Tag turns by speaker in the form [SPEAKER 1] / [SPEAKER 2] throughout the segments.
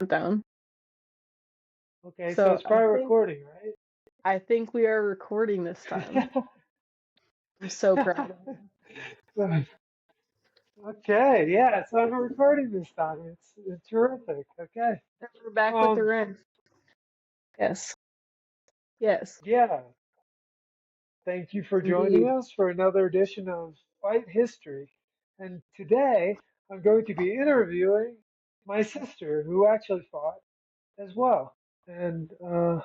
[SPEAKER 1] countdown.
[SPEAKER 2] Okay, so
[SPEAKER 1] So
[SPEAKER 2] it's probably recording, right?
[SPEAKER 1] I think we are recording this time. I'm so proud of you.
[SPEAKER 2] So- okay, yeah, so I'm recording this time. It's terrific. Okay.
[SPEAKER 1] And we're back with the
[SPEAKER 2] Um,
[SPEAKER 1] ring. Yes. Yes.
[SPEAKER 2] yeah, thank you for joining
[SPEAKER 1] Indeed.
[SPEAKER 2] us for another edition of Fight History. And today I'm going to be interviewing my sister, who actually fought as well. And and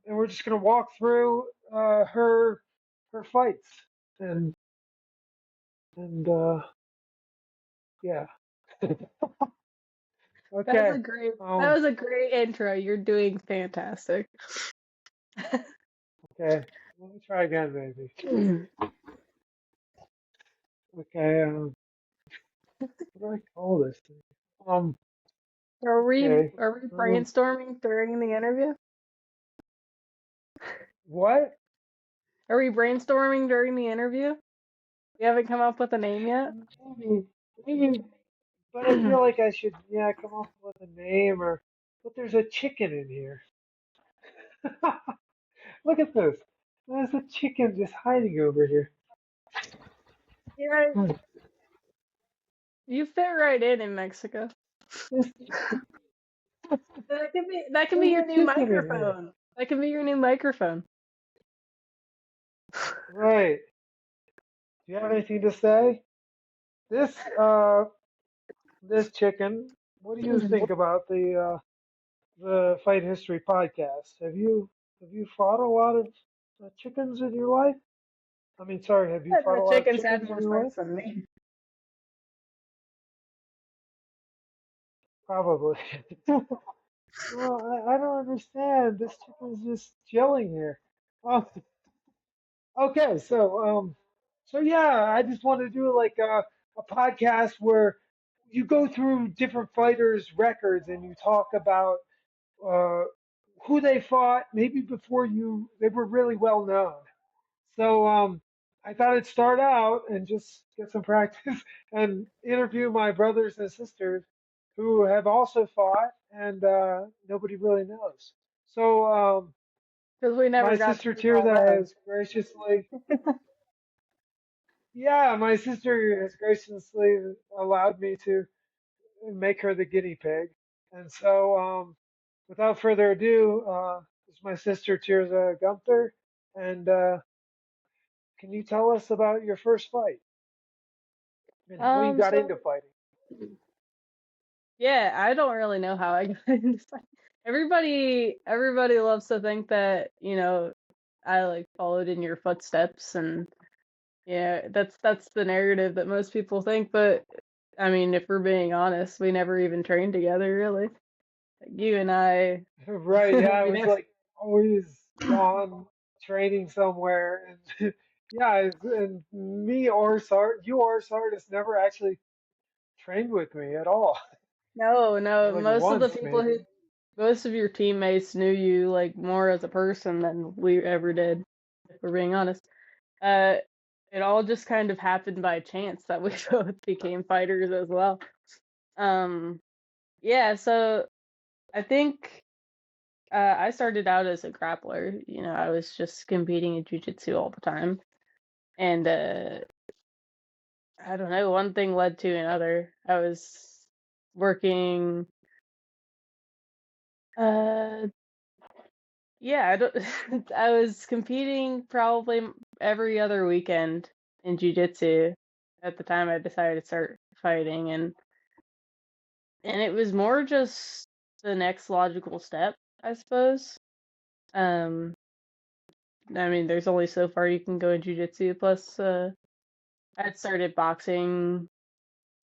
[SPEAKER 2] we're just going to walk through her fights and and yeah.
[SPEAKER 1] That was
[SPEAKER 2] Okay.
[SPEAKER 1] a great that
[SPEAKER 2] Um.
[SPEAKER 1] was a great intro. You're doing fantastic.
[SPEAKER 2] Okay. Let me try again, maybe. Okay. What do I call this thing? Um.
[SPEAKER 1] Are we
[SPEAKER 2] Okay.
[SPEAKER 1] are we
[SPEAKER 2] Um.
[SPEAKER 1] brainstorming during the interview?
[SPEAKER 2] What?
[SPEAKER 1] Are we brainstorming during the interview? We haven't come up with a name yet.
[SPEAKER 2] Maybe. Maybe. But I feel like I should, yeah, come up with a name or. But there's a chicken in here. Look at this. There's a chicken just hiding over here.
[SPEAKER 1] Yeah,
[SPEAKER 2] Hmm.
[SPEAKER 1] you fit right in Mexico.
[SPEAKER 2] There's,
[SPEAKER 1] That can be
[SPEAKER 2] there's a
[SPEAKER 1] your new
[SPEAKER 2] chicken in here.
[SPEAKER 1] microphone. That can be your new microphone.
[SPEAKER 2] Right. Do you have anything to say? This uh this chicken. What do you think about the Fight History podcast? Have you fought a lot of chickens in your life? I mean, sorry, have you fought a
[SPEAKER 1] The
[SPEAKER 2] lot of
[SPEAKER 1] chicken's had
[SPEAKER 2] chickens in
[SPEAKER 1] more
[SPEAKER 2] your life?
[SPEAKER 1] fights than me.
[SPEAKER 2] Probably. Well, I don't understand. This chicken's just chilling here. Oh, okay, so yeah, I just want to do like a podcast where you go through different fighters' records and you talk about uh, who they fought, maybe before they were really well known. So I thought I'd start out and just get some practice and interview my brothers and sisters who have also fought and nobody really knows. So
[SPEAKER 1] Because we
[SPEAKER 2] my
[SPEAKER 1] never got to
[SPEAKER 2] sister
[SPEAKER 1] meet all
[SPEAKER 2] Tirzah
[SPEAKER 1] them.
[SPEAKER 2] has graciously, yeah, my sister has graciously allowed me to make her the guinea pig. And so without further ado, this is my sister Tirzah Gunther. And can you tell us about your first fight and how you got into
[SPEAKER 1] So
[SPEAKER 2] fighting?
[SPEAKER 1] yeah, I don't really know how I got into fight. Everybody loves to think that, I like followed in your footsteps, and yeah, that's the narrative that most people think, but I mean, if we're being honest, we never even trained together, really. Like, you and I,
[SPEAKER 2] Right, yeah, I
[SPEAKER 1] we
[SPEAKER 2] was
[SPEAKER 1] never.
[SPEAKER 2] like always gone training somewhere, and yeah, and me or you or Sardis never actually trained with me at all.
[SPEAKER 1] No, no.
[SPEAKER 2] Like once maybe.
[SPEAKER 1] Most of your teammates knew you like more as a person than we ever did, if we're being honest. Uh, it all just kind of happened by chance that we both became fighters as well. Um, yeah, so I think I started out as a grappler. I was just competing in jiu-jitsu all the time. And I don't know, one thing led to another. I was working uh yeah, I don't I was competing probably every other weekend in jiu-jitsu at the time I decided to start fighting, and it was more just the next logical step, I suppose. Um I mean, there's only so far you can go in jiu-jitsu, plus I'd started boxing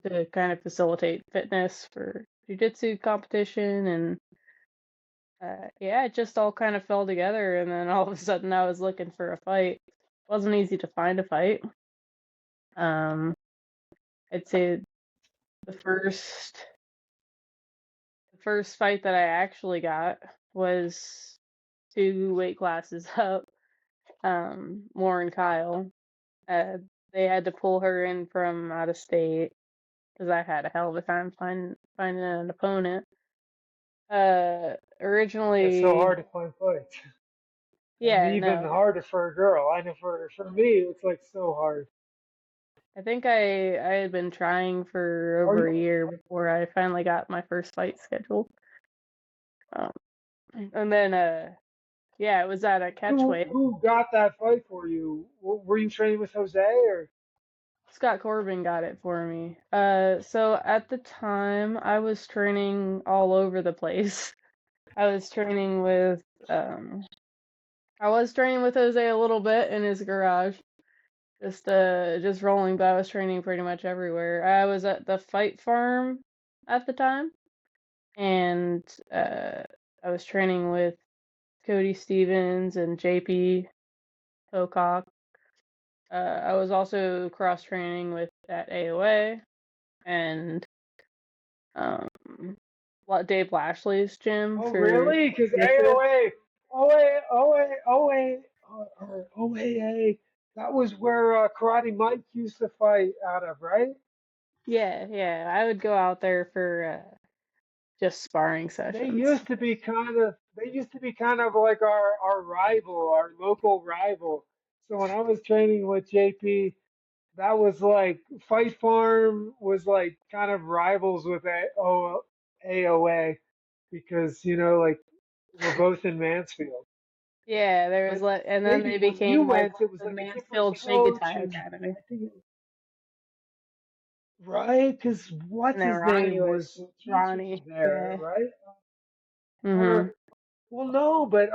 [SPEAKER 1] to kind of facilitate fitness for jiu-jitsu competition, and yeah, it just all kind of fell together, and then all of a sudden I was looking for a fight. It wasn't easy to find a fight. Um, I'd say the first the first fight that I actually got was two weight classes up. Lauren Kyle. Uh, they had to pull her in from out of state, because I had a hell of a time finding an opponent.
[SPEAKER 2] Yeah, it's so
[SPEAKER 1] Originally,
[SPEAKER 2] hard to find fights, and
[SPEAKER 1] yeah,
[SPEAKER 2] even
[SPEAKER 1] no,
[SPEAKER 2] harder for a girl. I know for me, it's like so hard.
[SPEAKER 1] I think I had been trying for
[SPEAKER 2] Are
[SPEAKER 1] over
[SPEAKER 2] you
[SPEAKER 1] a year before I finally got my first fight scheduled. Um, and then yeah, it was at a catchweight.
[SPEAKER 2] who got that fight for you? Were you training with Jose or?
[SPEAKER 1] Scott Corbin got it for me. So at the time, I was training all over the place. I was training with um, I was training with Jose a little bit in his garage, just rolling, but I was training pretty much everywhere. I was at the Fight Farm at the time, and uh, I was training with Cody Stevens and JP Pocock. I was also cross training with at AOA and um, Dave Lashley's gym
[SPEAKER 2] Oh,
[SPEAKER 1] for
[SPEAKER 2] really? Because
[SPEAKER 1] jiu-jitsu.
[SPEAKER 2] AOA, OA, OA, OA, or OAA, that was where Karate Mike used to fight out of, right?
[SPEAKER 1] Yeah, yeah, I would go out there for just sparring sessions.
[SPEAKER 2] They used to be kind of like our rival, our local rival. So when I was training with JP, that was like Fight Farm was like kind of rivals with AOA because like we're both in Mansfield.
[SPEAKER 1] Yeah, there was
[SPEAKER 2] But
[SPEAKER 1] like, and then
[SPEAKER 2] maybe
[SPEAKER 1] they
[SPEAKER 2] when you
[SPEAKER 1] became like
[SPEAKER 2] went, it was
[SPEAKER 1] the
[SPEAKER 2] like a different
[SPEAKER 1] Mansfield
[SPEAKER 2] coach,
[SPEAKER 1] Shanghai
[SPEAKER 2] and
[SPEAKER 1] Academy,
[SPEAKER 2] I think right, because
[SPEAKER 1] and
[SPEAKER 2] what's
[SPEAKER 1] then
[SPEAKER 2] his
[SPEAKER 1] Ronnie
[SPEAKER 2] name
[SPEAKER 1] was
[SPEAKER 2] was teaching
[SPEAKER 1] Ronnie.
[SPEAKER 2] there,
[SPEAKER 1] Yeah.
[SPEAKER 2] right?
[SPEAKER 1] Mhm.
[SPEAKER 2] Or well, no, but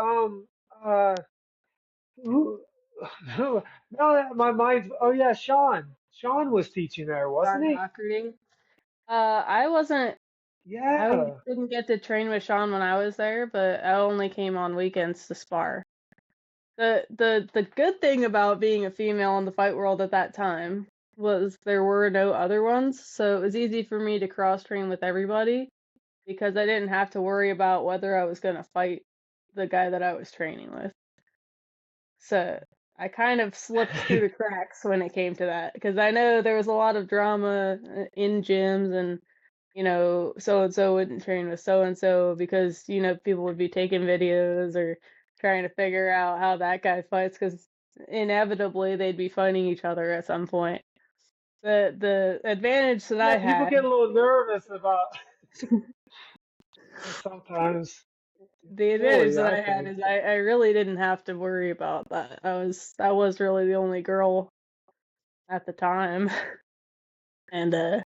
[SPEAKER 2] who? No, that my mind's. Oh yeah, Sean. Sean was teaching there, wasn't
[SPEAKER 1] Ron
[SPEAKER 2] he?
[SPEAKER 1] Doherty. I wasn't.
[SPEAKER 2] Yeah.
[SPEAKER 1] didn't get to train with Sean when I was there, but I only came on weekends to spar. The good thing about being a female in the fight world at that time was there were no other ones, so it was easy for me to cross train with everybody because I didn't have to worry about whether I was gonna fight the guy that I was training with. So I kind of slipped through the cracks when it came to that because I know there was a lot of drama in gyms and so and so wouldn't train with so and so because people would be taking videos or trying to figure out how that guy fights because inevitably they'd be fighting each other at some point. The advantage that
[SPEAKER 2] Yeah,
[SPEAKER 1] I
[SPEAKER 2] people
[SPEAKER 1] had,
[SPEAKER 2] get a little nervous about sometimes.
[SPEAKER 1] the advantage
[SPEAKER 2] Silly,
[SPEAKER 1] that
[SPEAKER 2] I
[SPEAKER 1] I had
[SPEAKER 2] think.
[SPEAKER 1] is I really didn't have to worry about that. I was really the only girl at the time, and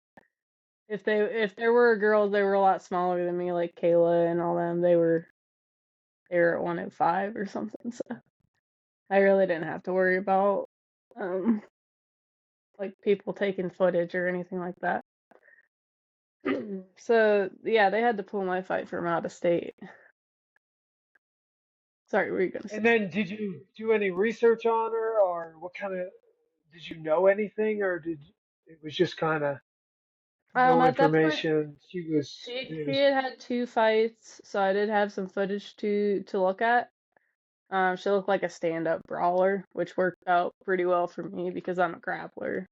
[SPEAKER 1] if there were girls, they were a lot smaller than me, like Kayla and all them. They were at 105 or something. So I really didn't have to worry about um like people taking footage or anything like that. So yeah, they had to pull my fight from out of state. Sorry, what were you gonna say?
[SPEAKER 2] And then, did you do any research on her, or what kind of? Did you know anything, or did it was just kind of no
[SPEAKER 1] At that point,
[SPEAKER 2] information? She was
[SPEAKER 1] she
[SPEAKER 2] news.
[SPEAKER 1] had two fights, so I did have some footage to look at. She looked like a stand-up brawler, which worked out pretty well for me because I'm a grappler.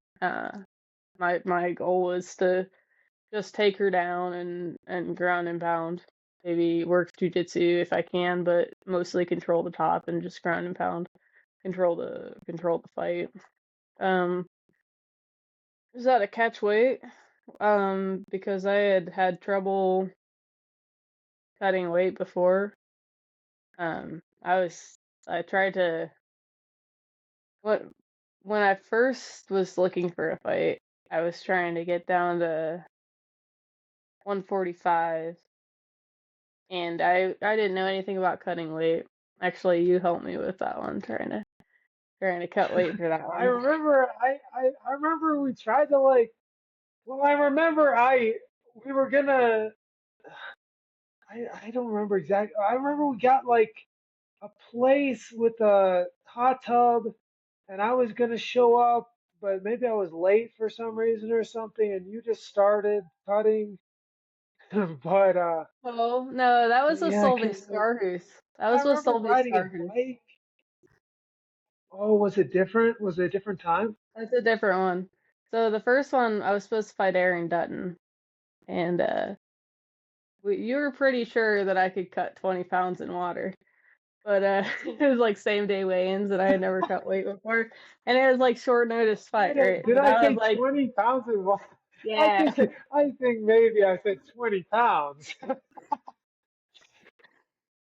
[SPEAKER 1] My goal was to just take her down and ground and pound. Maybe work jujitsu if I can, but mostly control the top and just ground and pound. Control the fight. Um, it was at a catch weight. Because I had trouble cutting weight before. I tried to what when I first was looking for a fight, I was trying to get down to 145 and I didn't know anything about cutting weight. Actually, you helped me with that one, trying to cut weight for that
[SPEAKER 2] I
[SPEAKER 1] one.
[SPEAKER 2] remember. I remember we tried to like. Well, I remember we were gonna. I don't remember exactly. I remember we got like a place with a hot tub, and I was gonna show up, but maybe I was late for some reason or something, and you just started cutting. but uh,
[SPEAKER 1] Oh no, that was
[SPEAKER 2] but
[SPEAKER 1] with
[SPEAKER 2] yeah,
[SPEAKER 1] Sylvie
[SPEAKER 2] because like
[SPEAKER 1] Scarhuth. That
[SPEAKER 2] I
[SPEAKER 1] was with
[SPEAKER 2] remember
[SPEAKER 1] Sylvie
[SPEAKER 2] riding a
[SPEAKER 1] Scarhuth.
[SPEAKER 2] bike. Oh, was it different? Was it a different time?
[SPEAKER 1] That's a different one. So the first one, I was supposed to fight Aaron Dutton, and you were pretty sure that I could cut 20 pounds in water. But it was like same day weigh-ins, and I had never cut weight before, and it was like short notice fight, right?
[SPEAKER 2] Did
[SPEAKER 1] But
[SPEAKER 2] I
[SPEAKER 1] I was
[SPEAKER 2] say
[SPEAKER 1] like,
[SPEAKER 2] 20 pounds? I
[SPEAKER 1] yeah.
[SPEAKER 2] think I think maybe I said 20 pounds.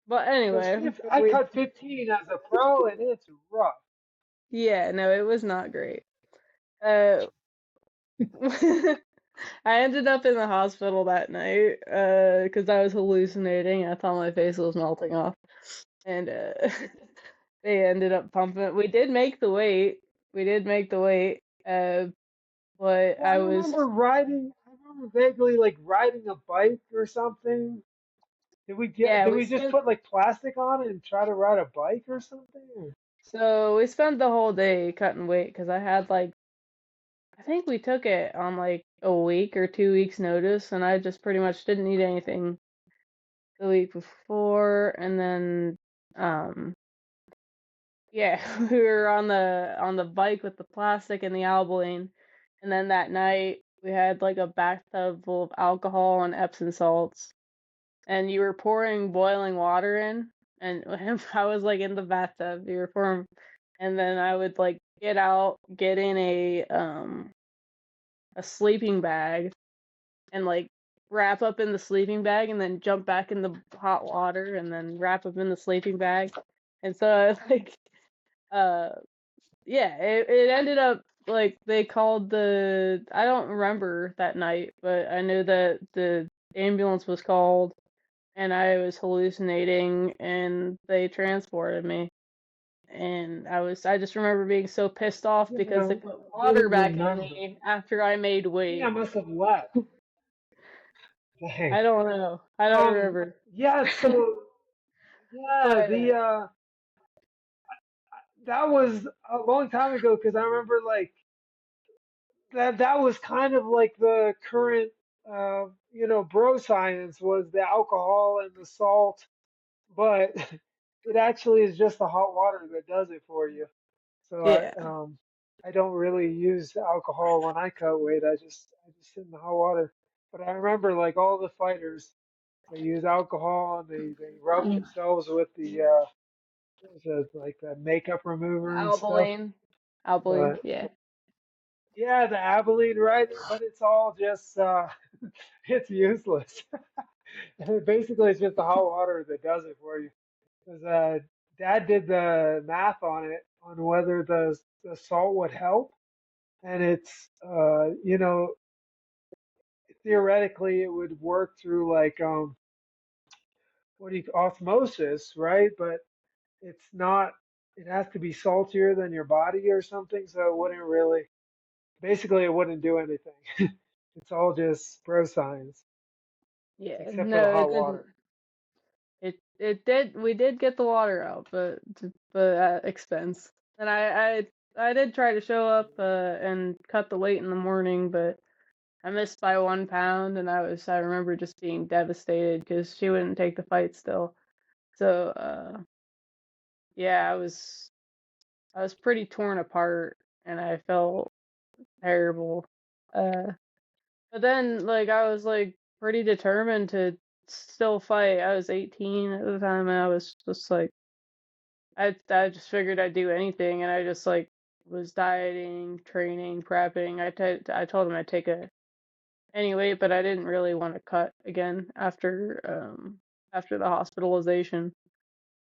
[SPEAKER 1] But
[SPEAKER 2] Because
[SPEAKER 1] anyway,
[SPEAKER 2] I
[SPEAKER 1] we
[SPEAKER 2] cut 15 as a pro, and it's rough.
[SPEAKER 1] yeah, no, it was not great. Uh, I ended up in the hospital that night because I was hallucinating. I thought my face was melting off, and they ended up pumping. We did make the weight. We did make the weight. But
[SPEAKER 2] Yeah, I
[SPEAKER 1] I was
[SPEAKER 2] remember riding. I remember vaguely like riding a bike or something.
[SPEAKER 1] yeah,
[SPEAKER 2] Did
[SPEAKER 1] we
[SPEAKER 2] we just
[SPEAKER 1] spent
[SPEAKER 2] put like plastic on it and try to ride a bike or something?
[SPEAKER 1] so we spent the whole day cutting weight because I had like I think we took it on like a week or 2 weeks notice, and I just pretty much didn't eat anything the week before, and then um yeah, we were on the bike with the plastic and the albaline, and then that night we had like a bathtub full of alcohol and Epsom salts, and you were pouring boiling water in, and I was like in the bathtub, you were pouring, and then I would like get out, get in a sleeping bag, and like wrap up in the sleeping bag, and then jump back in the hot water, and then wrap up in the sleeping bag, and so I like uh yeah, it ended up like they called the I don't remember that night, but I knew that the ambulance was called and I was hallucinating and they transported me. And I just remember being so pissed off
[SPEAKER 2] Yeah, but
[SPEAKER 1] because
[SPEAKER 2] I
[SPEAKER 1] they put water
[SPEAKER 2] really
[SPEAKER 1] back in
[SPEAKER 2] remember.
[SPEAKER 1] me after I made
[SPEAKER 2] I think I
[SPEAKER 1] weight.
[SPEAKER 2] must have left. Dang.
[SPEAKER 1] I don't know. I don't remember.
[SPEAKER 2] Yeah. So yeah,
[SPEAKER 1] But
[SPEAKER 2] the that was a long time ago because I remember like that was kind of like the current bro science was the alcohol and the salt, but it actually is just the hot water that does it for you. So
[SPEAKER 1] yeah.
[SPEAKER 2] I don't really use alcohol when I cut weight. I just sit in the hot water. But I remember like all the fighters, they use alcohol and they rub
[SPEAKER 1] Mm.
[SPEAKER 2] themselves with the what was it, like the makeup remover and stuff.
[SPEAKER 1] Albaline. Albaline,
[SPEAKER 2] But
[SPEAKER 1] yeah.
[SPEAKER 2] yeah, the Abilene, right? But it's all just it's useless. Basically, it's just the hot water that does it for you. Because Dad did the math on it on whether the salt would help, and it's theoretically it would work through like what do you osmosis, right? But it's not. It has to be saltier than your body or something, so it wouldn't really. Basically, it wouldn't do anything. It's all just bro science,
[SPEAKER 1] Yeah.
[SPEAKER 2] except for the
[SPEAKER 1] No,
[SPEAKER 2] hot
[SPEAKER 1] it didn't.
[SPEAKER 2] water.
[SPEAKER 1] It did. We did get the water out, but at expense. And I did try to show up and cut the weight in the morning, but I missed by 1 pound, and I remember just being devastated because she wouldn't take the fight still. So yeah, I was pretty torn apart, and I felt terrible. Uh, but then like I was like pretty determined to still fight. I was 18 at the time, and I was just like. I just figured I'd do anything, and I just like was dieting, training, prepping. I told him I'd take a any weight, but I didn't really want to cut again after the hospitalization.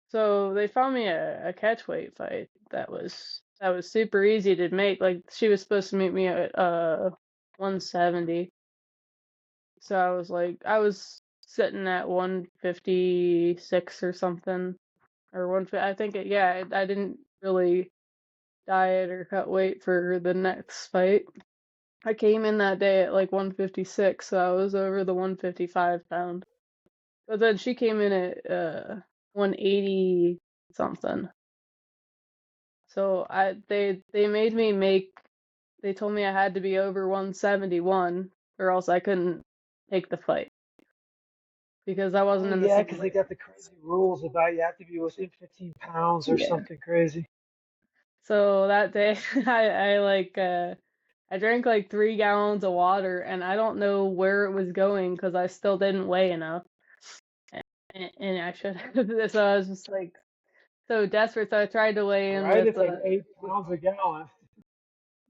[SPEAKER 1] So they found me a catch weight fight that was super easy to make. Like she was supposed to meet me at 170. So I was sitting at 156 or something or I think I didn't really diet or cut weight for the next fight. I came in that day at like 156, so I was over the 155 pound. But then she came in at 180 something. So they made me make they told me I had to be over 171 or else I couldn't take the fight because I
[SPEAKER 2] Oh
[SPEAKER 1] wasn't in the
[SPEAKER 2] yeah,
[SPEAKER 1] same
[SPEAKER 2] because they
[SPEAKER 1] weight.
[SPEAKER 2] got the crazy rules about you have to be within 15 pounds or
[SPEAKER 1] Yeah.
[SPEAKER 2] something crazy.
[SPEAKER 1] So that day I like I drank like 3 gallons of water, and I don't know where it was going because I still didn't weigh enough, and I should have. So I was just like so desperate. So I tried to weigh in
[SPEAKER 2] right?
[SPEAKER 1] with
[SPEAKER 2] It's like
[SPEAKER 1] the.
[SPEAKER 2] 8 pounds a gallon.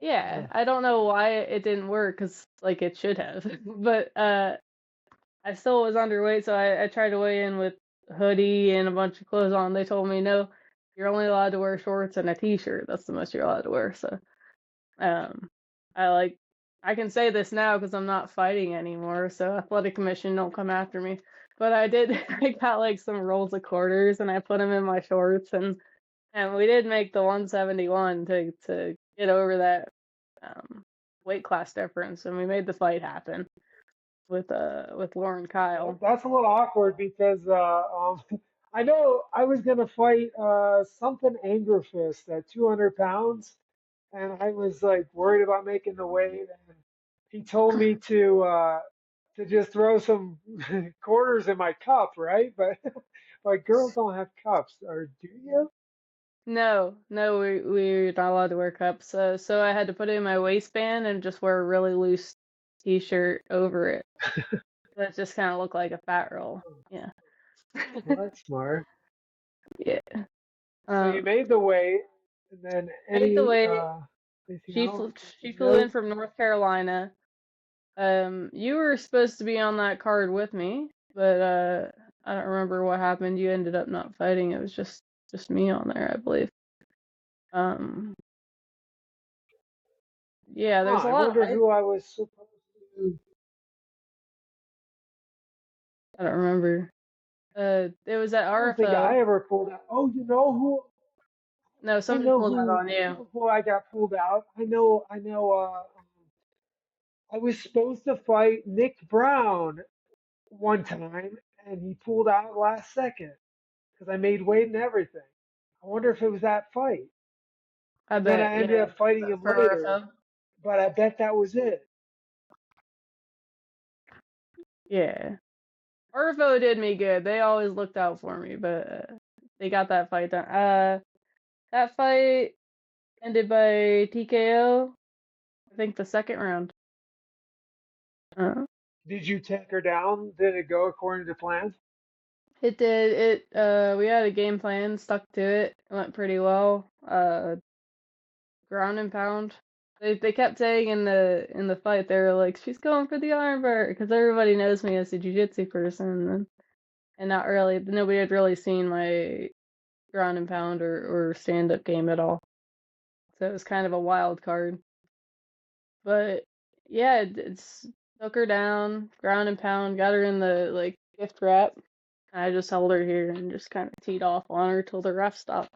[SPEAKER 1] Yeah,
[SPEAKER 2] Uh,
[SPEAKER 1] I don't know why it didn't work because like it should have, but I still was underweight, so I tried to weigh in with a hoodie and a bunch of clothes on. They told me no, you're only allowed to wear shorts and a t-shirt. That's the most you're allowed to wear. So um, I like I can say this now because I'm not fighting anymore, so athletic commission don't come after me. But I did I got like some rolls of quarters and I put them in my shorts and we did make the 171 to get over that weight class difference and we made the fight happen with Lauren Kyle.
[SPEAKER 2] that's a little awkward because I know I was gonna fight something Anger Fist at 200 pounds, and I was like worried about making the weight, and he told me to just throw some quarters in my cup, right? But like girls don't have cups, or do you?
[SPEAKER 1] No, no, we're not allowed to wear cups. So I had to put it in my waistband and just wear a really loose t-shirt over it. That just kind of looked like a fat roll. Yeah.
[SPEAKER 2] Well, that's smart.
[SPEAKER 1] Yeah.
[SPEAKER 2] So you
[SPEAKER 1] Um,
[SPEAKER 2] made the weight, and then
[SPEAKER 1] made the
[SPEAKER 2] any
[SPEAKER 1] way.
[SPEAKER 2] anything
[SPEAKER 1] She
[SPEAKER 2] else
[SPEAKER 1] flew,
[SPEAKER 2] to
[SPEAKER 1] she flew in
[SPEAKER 2] note?
[SPEAKER 1] from North Carolina. You were supposed to be on that card with me, but I don't remember what happened. You ended up not fighting. It was just me on there, I believe. Um, yeah,
[SPEAKER 2] Huh,
[SPEAKER 1] there's a
[SPEAKER 2] I
[SPEAKER 1] lot.
[SPEAKER 2] wonder who I was supposed to.
[SPEAKER 1] I don't remember. It was at
[SPEAKER 2] I don't think
[SPEAKER 1] RFO.
[SPEAKER 2] I ever pulled out. Oh, you know who?
[SPEAKER 1] No,
[SPEAKER 2] I
[SPEAKER 1] somebody
[SPEAKER 2] know
[SPEAKER 1] pulled that
[SPEAKER 2] who.
[SPEAKER 1] on
[SPEAKER 2] I
[SPEAKER 1] you.
[SPEAKER 2] know who I got pulled out. I know. I know. I was supposed to fight Nick Brown one time, and he pulled out last second because I made weight and everything. I wonder if it was that fight.
[SPEAKER 1] I
[SPEAKER 2] And then
[SPEAKER 1] bet,
[SPEAKER 2] I ended
[SPEAKER 1] yeah.
[SPEAKER 2] up fighting
[SPEAKER 1] That
[SPEAKER 2] him
[SPEAKER 1] for
[SPEAKER 2] later,
[SPEAKER 1] RFO.
[SPEAKER 2] but I bet that was it.
[SPEAKER 1] Yeah. RFO did me good. They always looked out for me, but they got that fight done. That fight ended by TKO. I think the second round. Uh,
[SPEAKER 2] Did you take her down? Did it go according to plan?
[SPEAKER 1] it did. We had a game plan, stuck to it. It went pretty well. Ground and pound. They kept saying in the fight they were like she's going for the armbar because everybody knows me as a jiu-jitsu person and not really nobody had really seen my ground and pound or stand up game at all. So it was kind of a wild card. But yeah, it's took her down, ground and pound, got her in the like gift wrap. I just held her here and just kind of teed off on her till the ref stopped.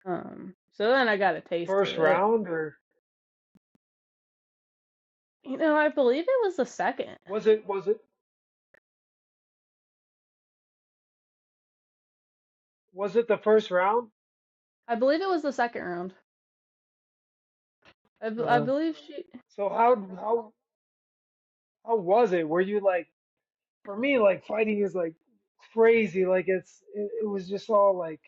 [SPEAKER 1] So then I got a taste of
[SPEAKER 2] First
[SPEAKER 1] it.
[SPEAKER 2] round, or
[SPEAKER 1] I believe it was the second.
[SPEAKER 2] was it the first round?
[SPEAKER 1] I believe it was the second round. I
[SPEAKER 2] Uh,
[SPEAKER 1] believe she.
[SPEAKER 2] so how was it? Were you like, for me, like fighting is like crazy. Like it was just all like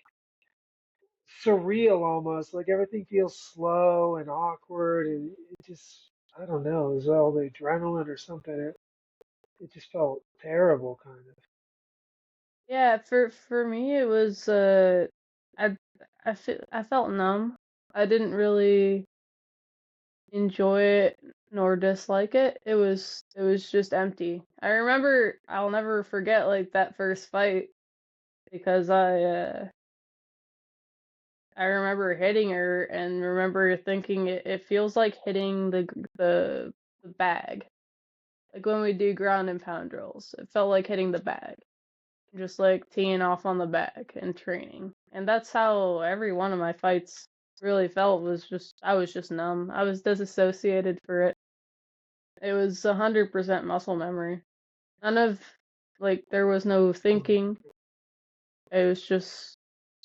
[SPEAKER 2] surreal almost. Like everything feels slow and awkward, and it just, I don't know, it was all the adrenaline or something. It just felt terrible, kind of.
[SPEAKER 1] Yeah, for me it was I I felt numb. I didn't really enjoy it nor dislike it. It was just empty. I'll never forget like that first fight because I remember hitting her and remember thinking it feels like hitting the bag. Like when we do ground and pound drills. It felt like hitting the bag. Just like teeing off on the bag and training. And that's how every one of my fights really felt was just I was just numb. I was disassociated for it. It was 100% muscle memory. None of like there was no thinking. It was just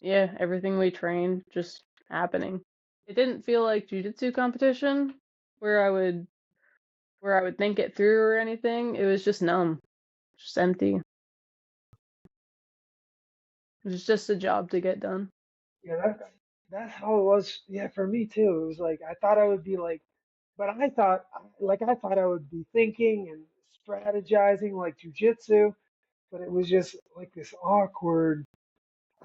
[SPEAKER 1] yeah, everything we trained just happening. It didn't feel like jujitsu competition where I would think it through or anything. It was just numb, just empty. It was just a job to get done.
[SPEAKER 2] Yeah, that's how it was. Yeah, for me too. It was like I thought I would be like but I thought I would be thinking and strategizing like jujitsu, but it was just like this awkward.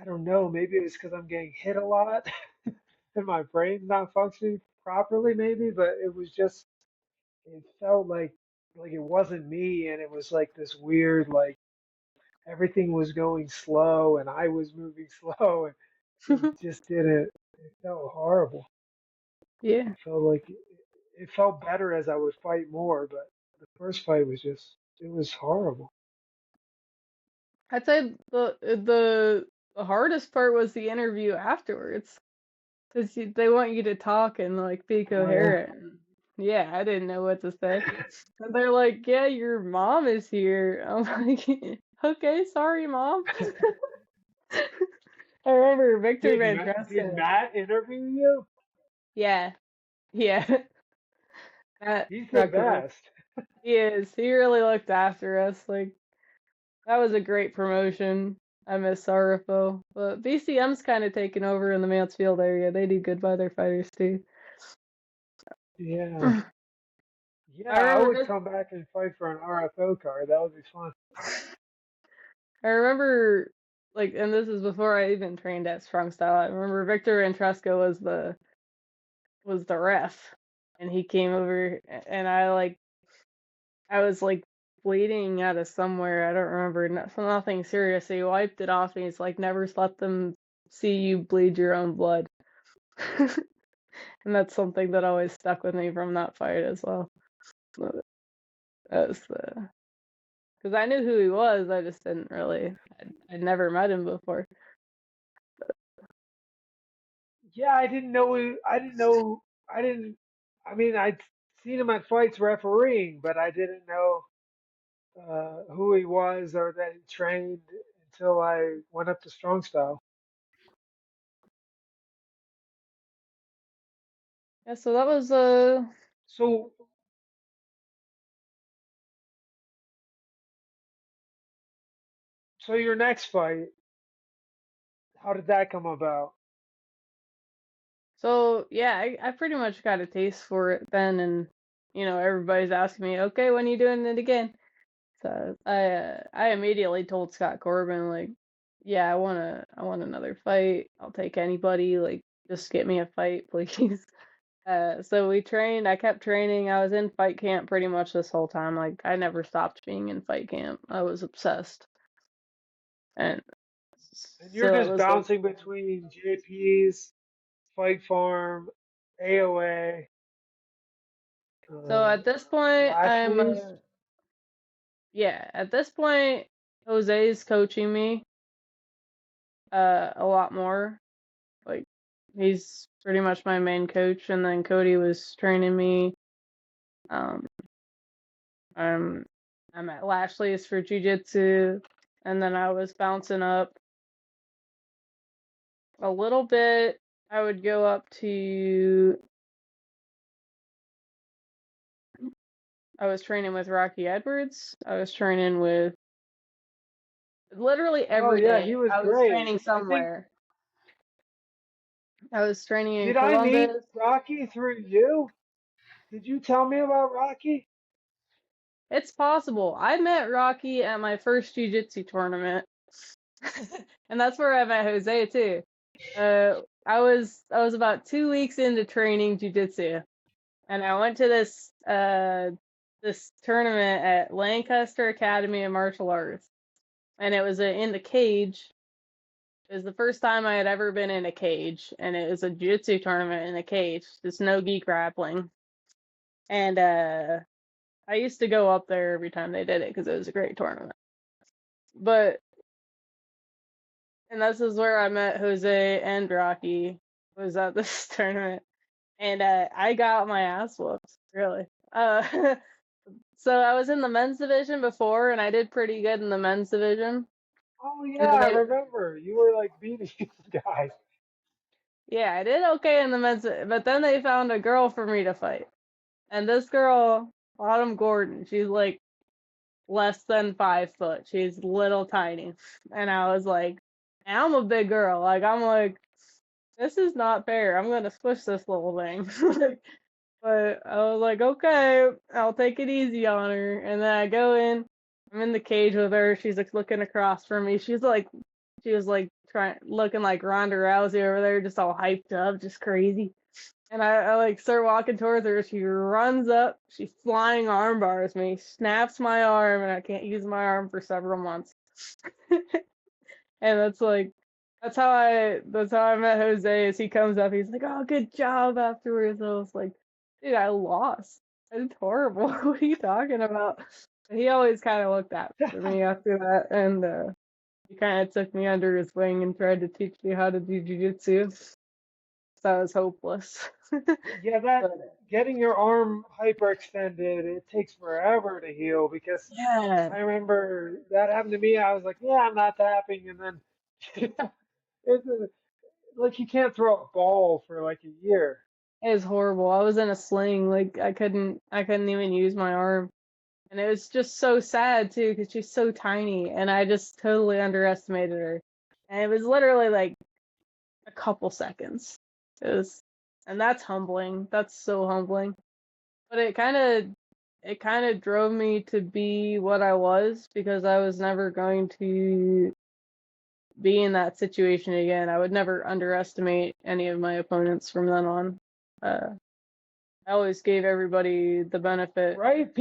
[SPEAKER 2] I don't know. Maybe it was because I'm getting hit a lot and my brain's not functioning properly. Maybe, but it was just. It felt like it wasn't me, and it was like this weird like everything was going slow and I was moving slow, and it just didn't. It felt horrible.
[SPEAKER 1] Yeah.
[SPEAKER 2] It felt like it felt better as I would fight more, but the first fight was just it was horrible.
[SPEAKER 1] I'd say the hardest part was the interview afterwards, because they want you to talk and like be
[SPEAKER 2] Oh yeah.
[SPEAKER 1] coherent. Yeah, I didn't know what to say. And they're like, "Yeah, your mom is here." I'm like, "Okay, sorry, mom." I remember Victor Van
[SPEAKER 2] Did
[SPEAKER 1] Tresca.
[SPEAKER 2] Matt interview you?
[SPEAKER 1] Yeah, yeah, that
[SPEAKER 2] He's the
[SPEAKER 1] Trucker.
[SPEAKER 2] best.
[SPEAKER 1] He is. He really looked after us. Like that was a great promotion. I miss Sorrowful, but BCM's kind of taken over in the Mansfield area. They do good by their fighters too.
[SPEAKER 2] Yeah.
[SPEAKER 1] I
[SPEAKER 2] Yeah, I
[SPEAKER 1] remember
[SPEAKER 2] would come back and fight for an RFO card. That would be fun.
[SPEAKER 1] I remember, like, and this is before I even trained at Strong Style. I remember Victor Ventresco was the ref, and he came over, and I was like bleeding out of somewhere. I don't remember, nothing serious. So he wiped it off, and he's like, "Never let them see you bleed your own blood," and that's something that always stuck with me from that fight as well. So that was the because I knew who he was, I just didn't really. I'd never met him before.
[SPEAKER 2] Yeah, I didn't know. I didn't know. I didn't. I mean, I'd seen him at fights refereeing, but I didn't know who he was or that he trained until I went up to Strong Style.
[SPEAKER 1] Yeah, so that was
[SPEAKER 2] So, so your next fight, how did that come about?
[SPEAKER 1] So yeah, I pretty much got a taste for it then, and everybody's asking me, okay, when are you doing it again? So I immediately told Scott Corbin like, yeah, I want another fight. I'll take anybody. Like, just get me a fight, please. So we trained. I kept training. I was in fight camp pretty much this whole time. Like, I never stopped being in fight camp. I was obsessed, and
[SPEAKER 2] And you're
[SPEAKER 1] so it
[SPEAKER 2] just
[SPEAKER 1] was like.
[SPEAKER 2] bouncing between JP's, Fight Farm, AOA,
[SPEAKER 1] So
[SPEAKER 2] uh,
[SPEAKER 1] at this point,
[SPEAKER 2] Lashley's.
[SPEAKER 1] yeah, at this point, Jose's coaching me a lot more. Like he's pretty much my main coach, and then Cody was training me. Um, I'm I'm at Lashley's for jujitsu, and then I was bouncing up a little bit. I would go up to. I was training with Rocky Edwards. I was training with literally
[SPEAKER 2] Oh
[SPEAKER 1] every
[SPEAKER 2] yeah,
[SPEAKER 1] day.
[SPEAKER 2] he was
[SPEAKER 1] I was
[SPEAKER 2] great.
[SPEAKER 1] training
[SPEAKER 2] I think
[SPEAKER 1] somewhere. I was training in
[SPEAKER 2] did I meet
[SPEAKER 1] Columbus.
[SPEAKER 2] Rocky through you? Did you tell me about Rocky?
[SPEAKER 1] It's possible. I met Rocky at my first jiu-jitsu tournament, and that's where I met Jose too. I was about 2 weeks into training jiu-jitsu, and I went to this tournament at Lancaster Academy of Martial Arts, and it was in the cage. It was the first time I had ever been in a cage, and it was a jiu-jitsu tournament in a cage. Just no gi grappling, and I used to go up there every time they did it because it was a great tournament. But and this is where I met Jose and Rocky was at this tournament, and I got my ass whooped, really. Uh, so I was in the men's division before, and I did pretty good in the men's division.
[SPEAKER 2] Oh yeah,
[SPEAKER 1] And then
[SPEAKER 2] I remember. You were like beating guys.
[SPEAKER 1] yeah, I did okay in the men's, but then they found a girl for me to fight, and this girl, Autumn Gordon, she's like less than 5 foot. She's little tiny, and I was like, and I'm a big girl. Like I'm like, this is not fair. I'm gonna squish this little thing. But I was like, okay, I'll take it easy on her. And then I go in, I'm in the cage with her. She's like looking across from me. She was like trying, looking like Ronda Rousey over there, just all hyped up, just crazy. And I like start walking towards her. She runs up, she flying arm bars me, snaps my arm, and I can't use my arm for several months. And that's how I met Jose. As he comes up, he's like, "Oh, good job." Afterwards, I was like, "Dude, I lost. I did horrible. What are you talking about?" And he always kind of looked out for me after that, and he kind of took me under his wing and tried to teach me how to do jujitsu. So I was hopeless.
[SPEAKER 2] Yeah, that
[SPEAKER 1] But
[SPEAKER 2] getting your arm hyperextended, it takes forever to heal because
[SPEAKER 1] yeah,
[SPEAKER 2] I remember that happened to me. I was like, yeah, I'm not tapping, and then it's like you can't throw a ball for like a year.
[SPEAKER 1] it was horrible. I was in a sling, like I couldn't even use my arm. And it was just so sad too, because she's so tiny, and I just totally underestimated her. And it was literally like a couple seconds. It was, and that's humbling. That's so humbling. But it kind of drove me to be what I was because I was never going to be in that situation again. I would never underestimate any of my opponents from then on. Uh, I always gave everybody the benefit.
[SPEAKER 2] Right?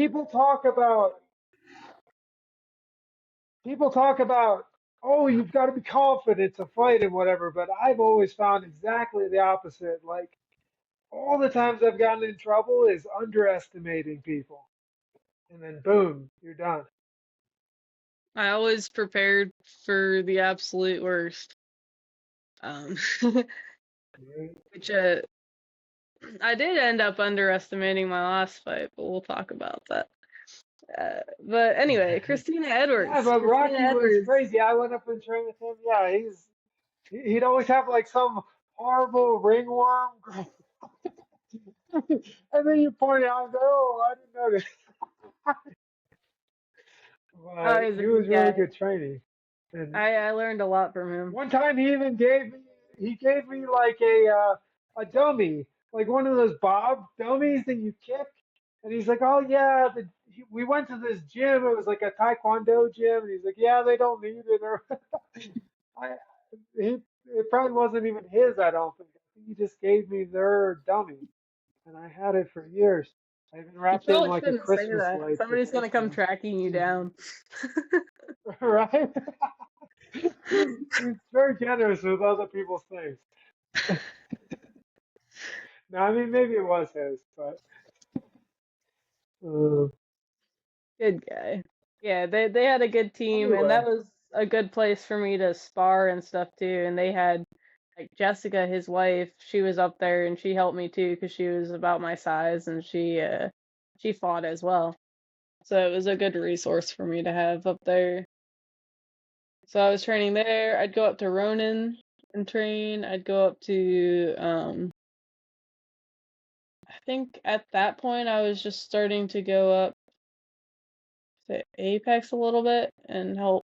[SPEAKER 2] People talk about, oh, you've got to be confident to fight and whatever, but I've always found exactly the opposite. Like all the times I've gotten in trouble is underestimating people. And then boom, you're done.
[SPEAKER 1] I always prepared for the absolute worst. Um,
[SPEAKER 2] Right?
[SPEAKER 1] which I did end up underestimating my last fight, but we'll talk about that. But anyway, Christina
[SPEAKER 2] Yeah,
[SPEAKER 1] Edwards.
[SPEAKER 2] but
[SPEAKER 1] Christina
[SPEAKER 2] Rocky was
[SPEAKER 1] Edwards.
[SPEAKER 2] crazy. I went up and trained with him. Yeah, he'd always have like some horrible ringworm, and then you point out, oh, I didn't notice.
[SPEAKER 1] Oh,
[SPEAKER 2] But
[SPEAKER 1] he's a
[SPEAKER 2] he was
[SPEAKER 1] good
[SPEAKER 2] really
[SPEAKER 1] guy.
[SPEAKER 2] good training. And
[SPEAKER 1] I learned a lot from him.
[SPEAKER 2] one time he gave me like a dummy, like one of those Bob dummies that you kick. And he's like, oh yeah, we went to this gym. It was like a Taekwondo gym, and he's like, yeah, they don't need it. Or I, it probably wasn't even his. I don't think. I think he just gave me their dummy, and I had it for years. I even
[SPEAKER 1] You
[SPEAKER 2] wrapped it in
[SPEAKER 1] probably
[SPEAKER 2] like a
[SPEAKER 1] shouldn't say
[SPEAKER 2] Christmas
[SPEAKER 1] that.
[SPEAKER 2] light for
[SPEAKER 1] Somebody's gonna come
[SPEAKER 2] Christmas.
[SPEAKER 1] tracking you down.
[SPEAKER 2] Right? He's very generous with other people's things. No, I mean maybe it was his, but uh,
[SPEAKER 1] Good guy. Yeah, they had a good team, and
[SPEAKER 2] anyway,
[SPEAKER 1] that was a good place for me to spar and stuff too. And they had like Jessica, his wife, she was up there and she helped me too because she was about my size and she fought as well. So it was a good resource for me to have up there. So I was training there. I'd go up to Ronin and train. I'd go up to I think at that point I was just starting to go up to Apex a little bit and help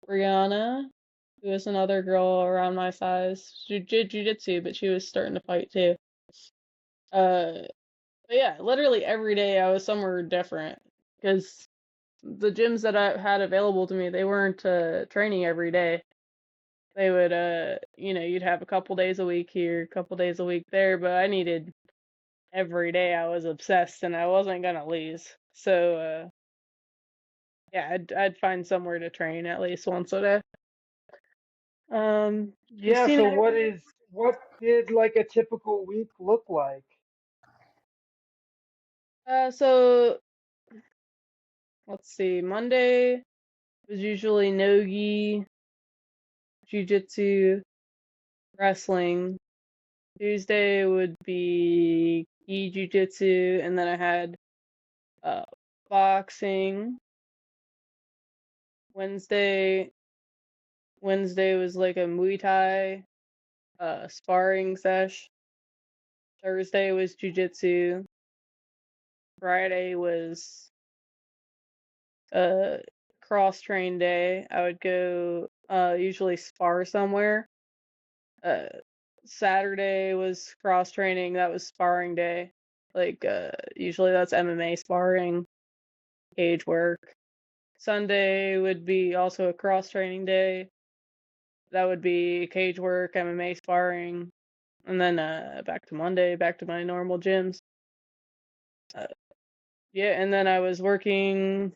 [SPEAKER 1] Brianna, who was another girl around my size. She did jujitsu, but she was starting to fight too. Uh, but yeah, literally every day I was somewhere different because the gyms that I had available to me, they weren't training every day. They would you'd have a couple days a week here, a couple days a week there, but I needed every day. I was obsessed and I wasn't gonna lose. So yeah, I'd find somewhere to train at least once a day.
[SPEAKER 2] yeah.
[SPEAKER 1] Christina
[SPEAKER 2] So
[SPEAKER 1] Edwards.
[SPEAKER 2] what did like a typical week look like?
[SPEAKER 1] So let's see. Monday was usually no-gi, jujitsu, wrestling. Tuesday would be gi jujitsu, and then I had uh boxing. Wednesday Wednesday was like a Muay Thai sparring sesh. Thursday was jujitsu. Friday was a cross train day. I would go usually spar somewhere. Uh Saturday was cross training. That was sparring day. Like usually that's MMA sparring, cage work. Sunday would be also a cross training day. That would be cage work, MMA sparring, and then back to Monday, back to my normal gyms. Uh, yeah, and then I was working.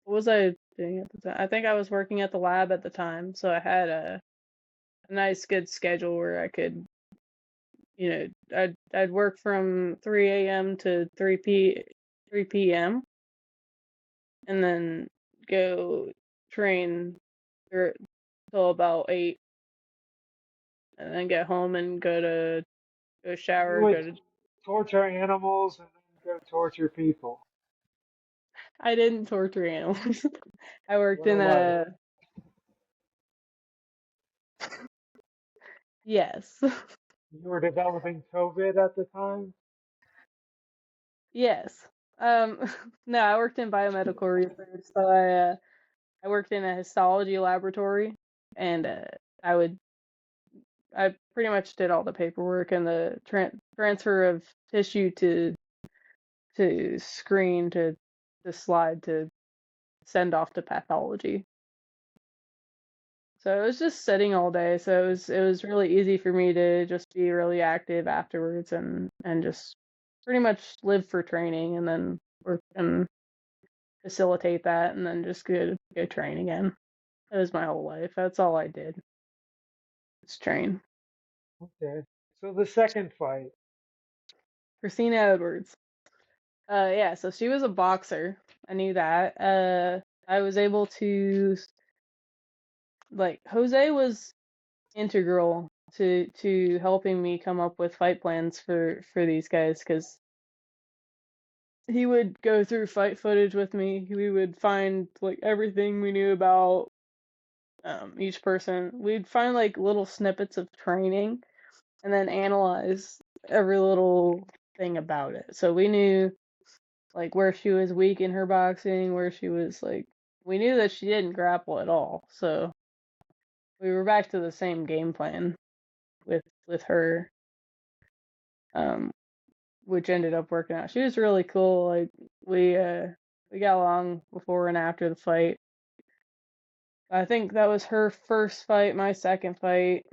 [SPEAKER 1] What was I doing at the time? I think I was working at the lab at the time, so I had a nice, good schedule where I could, I'd work from 3 a.m. to 3 p.m. and then go train till about 8, and then get home and go
[SPEAKER 2] You
[SPEAKER 1] shower,
[SPEAKER 2] would
[SPEAKER 1] go to.
[SPEAKER 2] torture animals and then go torture people.
[SPEAKER 1] I didn't torture animals. I worked
[SPEAKER 2] What a
[SPEAKER 1] in
[SPEAKER 2] life.
[SPEAKER 1] a. Yes.
[SPEAKER 2] You were developing COVID at the time?
[SPEAKER 1] Yes. Um, no, I worked in biomedical research, so I worked in a histology laboratory, and I would I pretty much did all the paperwork and the transfer of tissue to screen to slide to send off to pathology. So it was just sitting all day, so it was really easy for me to just be really active afterwards and just pretty much live for training and then work and facilitate that and then just go train again. That was my whole life. That's all I did. Was train.
[SPEAKER 2] Okay. So the second fight.
[SPEAKER 1] Christina Edwards. Yeah, so she was a boxer. I knew that. I was able to like Jose was integral to helping me come up with fight plans for these guys because he would go through fight footage with me. We would find like everything we knew about each person. We'd find like little snippets of training and then analyze every little thing about it. So we knew like where she was weak in her boxing, where she was like we knew that she didn't grapple at all. So we were back to the same game plan with her, um, which ended up working out. She was really cool. Like we got along before and after the fight. I think that was her first fight, my second fight.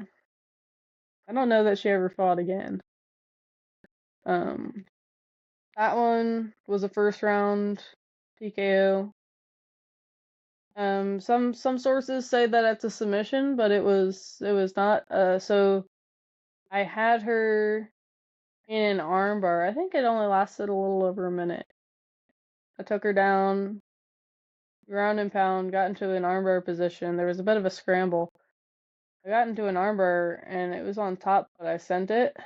[SPEAKER 1] I don't know that she ever fought again. Um, that one was a first round TKO. Some sources say that it's a submission, but it was not. So I had her in an armbar. I think it only lasted a little over a minute. I took her down, ground and pound, got into an armbar position. There was a bit of a scramble. I got into an armbar and it was on top, but I sent it.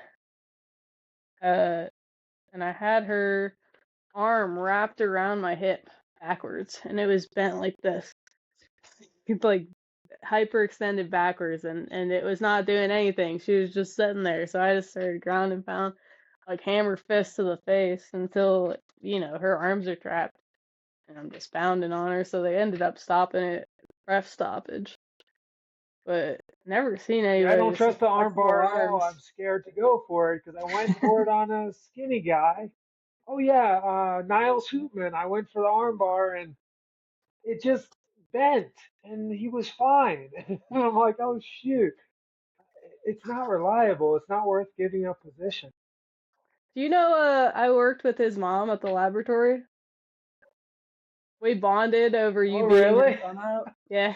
[SPEAKER 1] Uh, and I had her arm wrapped around my hip backwards, and it was bent like this. It's like hyperextended backwards, and it was not doing anything. She was just sitting there. So I just started ground and pound, like hammer fist to the face until her arms are trapped, and I'm just pounding on her. So they ended up stopping it, ref stoppage. But never seen
[SPEAKER 2] Yeah, I
[SPEAKER 1] anybody
[SPEAKER 2] don't
[SPEAKER 1] with such
[SPEAKER 2] trust the
[SPEAKER 1] flexible
[SPEAKER 2] armbar at all.
[SPEAKER 1] arms.
[SPEAKER 2] I'm scared to go for it because I went for it on a skinny guy. Oh yeah, Niles Hoopman. I went for the armbar and it just bent and he was fine. And I'm like, oh shoot, it's not reliable. It's not worth giving up position.
[SPEAKER 1] Do you know? I worked with his mom at the laboratory. We bonded over you
[SPEAKER 2] Oh
[SPEAKER 1] beating her
[SPEAKER 2] really?
[SPEAKER 1] son up. Yeah.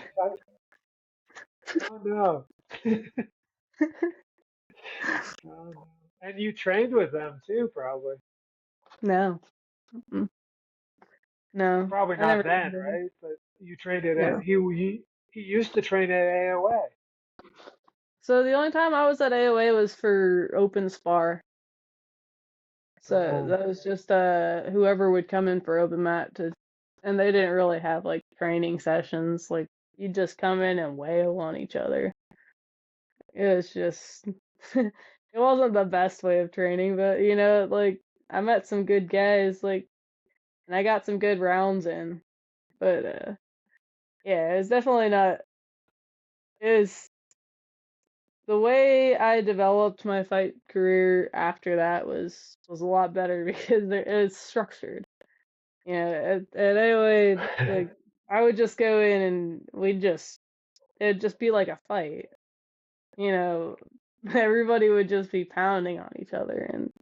[SPEAKER 2] Oh no. Oh, no. And you trained with them too, probably.
[SPEAKER 1] No. Mm-mm. No.
[SPEAKER 2] Probably
[SPEAKER 1] I
[SPEAKER 2] not
[SPEAKER 1] never
[SPEAKER 2] then,
[SPEAKER 1] did.
[SPEAKER 2] right? But you trained at
[SPEAKER 1] No.
[SPEAKER 2] he used to train at AOA.
[SPEAKER 1] So the only time I was at AOA was for open spar. So
[SPEAKER 2] Uh,
[SPEAKER 1] that was just whoever would come in for open mat to, and they didn't really have like training sessions. Like you just come in and wail on each other. It was just it wasn't the best way of training, but like I met some good guys, like, and I got some good rounds in. But yeah, it's definitely not. It was the way I developed my fight career after that was a lot better because it was structured. You know, at anyway, like I would just go in and it'd just be like a fight. You know, everybody would just be pounding on each other, and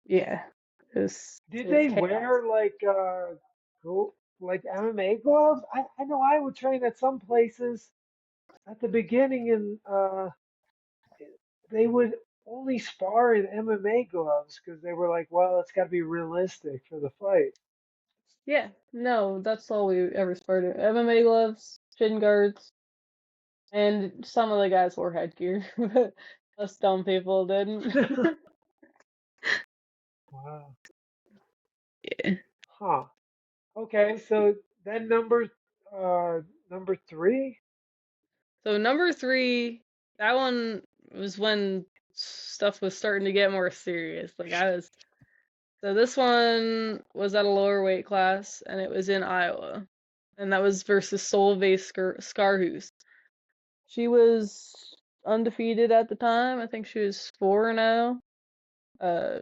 [SPEAKER 1] yeah, it
[SPEAKER 2] Did
[SPEAKER 1] was
[SPEAKER 2] they
[SPEAKER 1] chaos.
[SPEAKER 2] wear like MMA gloves? I know I would train at some places at the beginning and they would only spar in MMA gloves because they were like, well, it's got to be realistic for the fight.
[SPEAKER 1] Yeah, no, that's all we ever started. MMA gloves, shin guards, and some of the guys wore headgear, but us dumb people didn't.
[SPEAKER 2] Wow.
[SPEAKER 1] Yeah.
[SPEAKER 2] Huh. Okay, so then number three.
[SPEAKER 1] So number three, that one was when stuff was starting to get more serious. So this one was at a lower weight class, and it was in Iowa, and that was versus Solveig Skarhus. She was undefeated at the time. I think she was 4-0.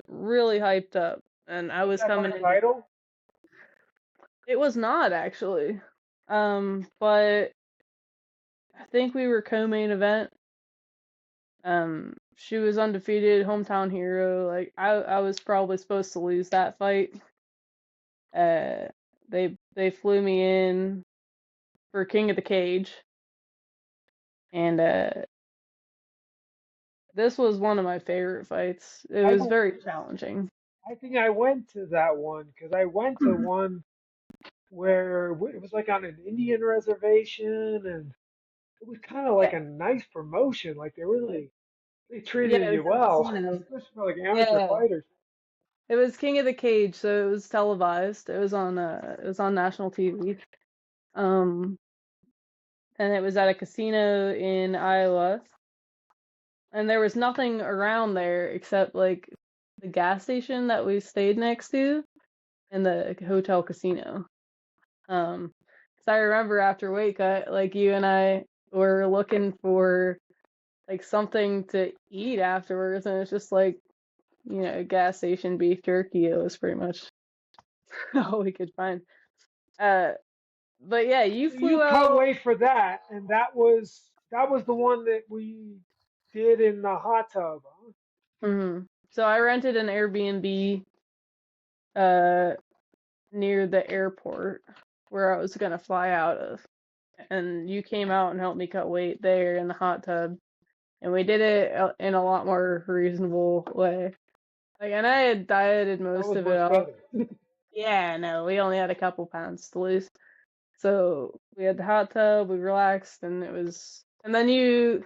[SPEAKER 1] Really hyped up, and I
[SPEAKER 2] Was
[SPEAKER 1] was
[SPEAKER 2] that her
[SPEAKER 1] coming in.
[SPEAKER 2] title?
[SPEAKER 1] It was not actually, but I think we were co-main event. She was undefeated, hometown hero. Like I was probably supposed to lose that fight. Uh, they flew me in for King of the Cage, and this was one of my favorite fights. It
[SPEAKER 2] I
[SPEAKER 1] was
[SPEAKER 2] don't.
[SPEAKER 1] very challenging.
[SPEAKER 2] I think I went to that one because I went to one where it was like on an Indian reservation and it was kind of like
[SPEAKER 1] Yeah,
[SPEAKER 2] a nice promotion. Like they
[SPEAKER 1] yeah,
[SPEAKER 2] treated
[SPEAKER 1] it
[SPEAKER 2] you
[SPEAKER 1] was a
[SPEAKER 2] well,
[SPEAKER 1] casino.
[SPEAKER 2] especially for like amateur
[SPEAKER 1] Yeah,
[SPEAKER 2] fighters.
[SPEAKER 1] it was King of the Cage, so it was televised. It was on national TV. Um, and it was at a casino in Iowa, and there was nothing around there except like the gas station that we stayed next to and the hotel casino. Um, 'Cause I remember after weight cut, like you and I were looking for like something to eat afterwards, and it's just like gas station beef jerky. It was pretty much all we could find. Uh, but yeah, you
[SPEAKER 2] So you
[SPEAKER 1] flew
[SPEAKER 2] cut
[SPEAKER 1] out.
[SPEAKER 2] weight for that, and that was the one that we did in the hot tub. Huh?
[SPEAKER 1] So I rented an Airbnb uh near the airport where I was gonna fly out of, and you came out and helped me cut weight there in the hot tub, and we did it in a lot more reasonable way. Like, and I had dieted
[SPEAKER 2] That
[SPEAKER 1] most
[SPEAKER 2] was
[SPEAKER 1] of it
[SPEAKER 2] much
[SPEAKER 1] off.
[SPEAKER 2] better.
[SPEAKER 1] Yeah, no, we only had a couple pounds to lose. So we had the hot tub, we relaxed, and and then you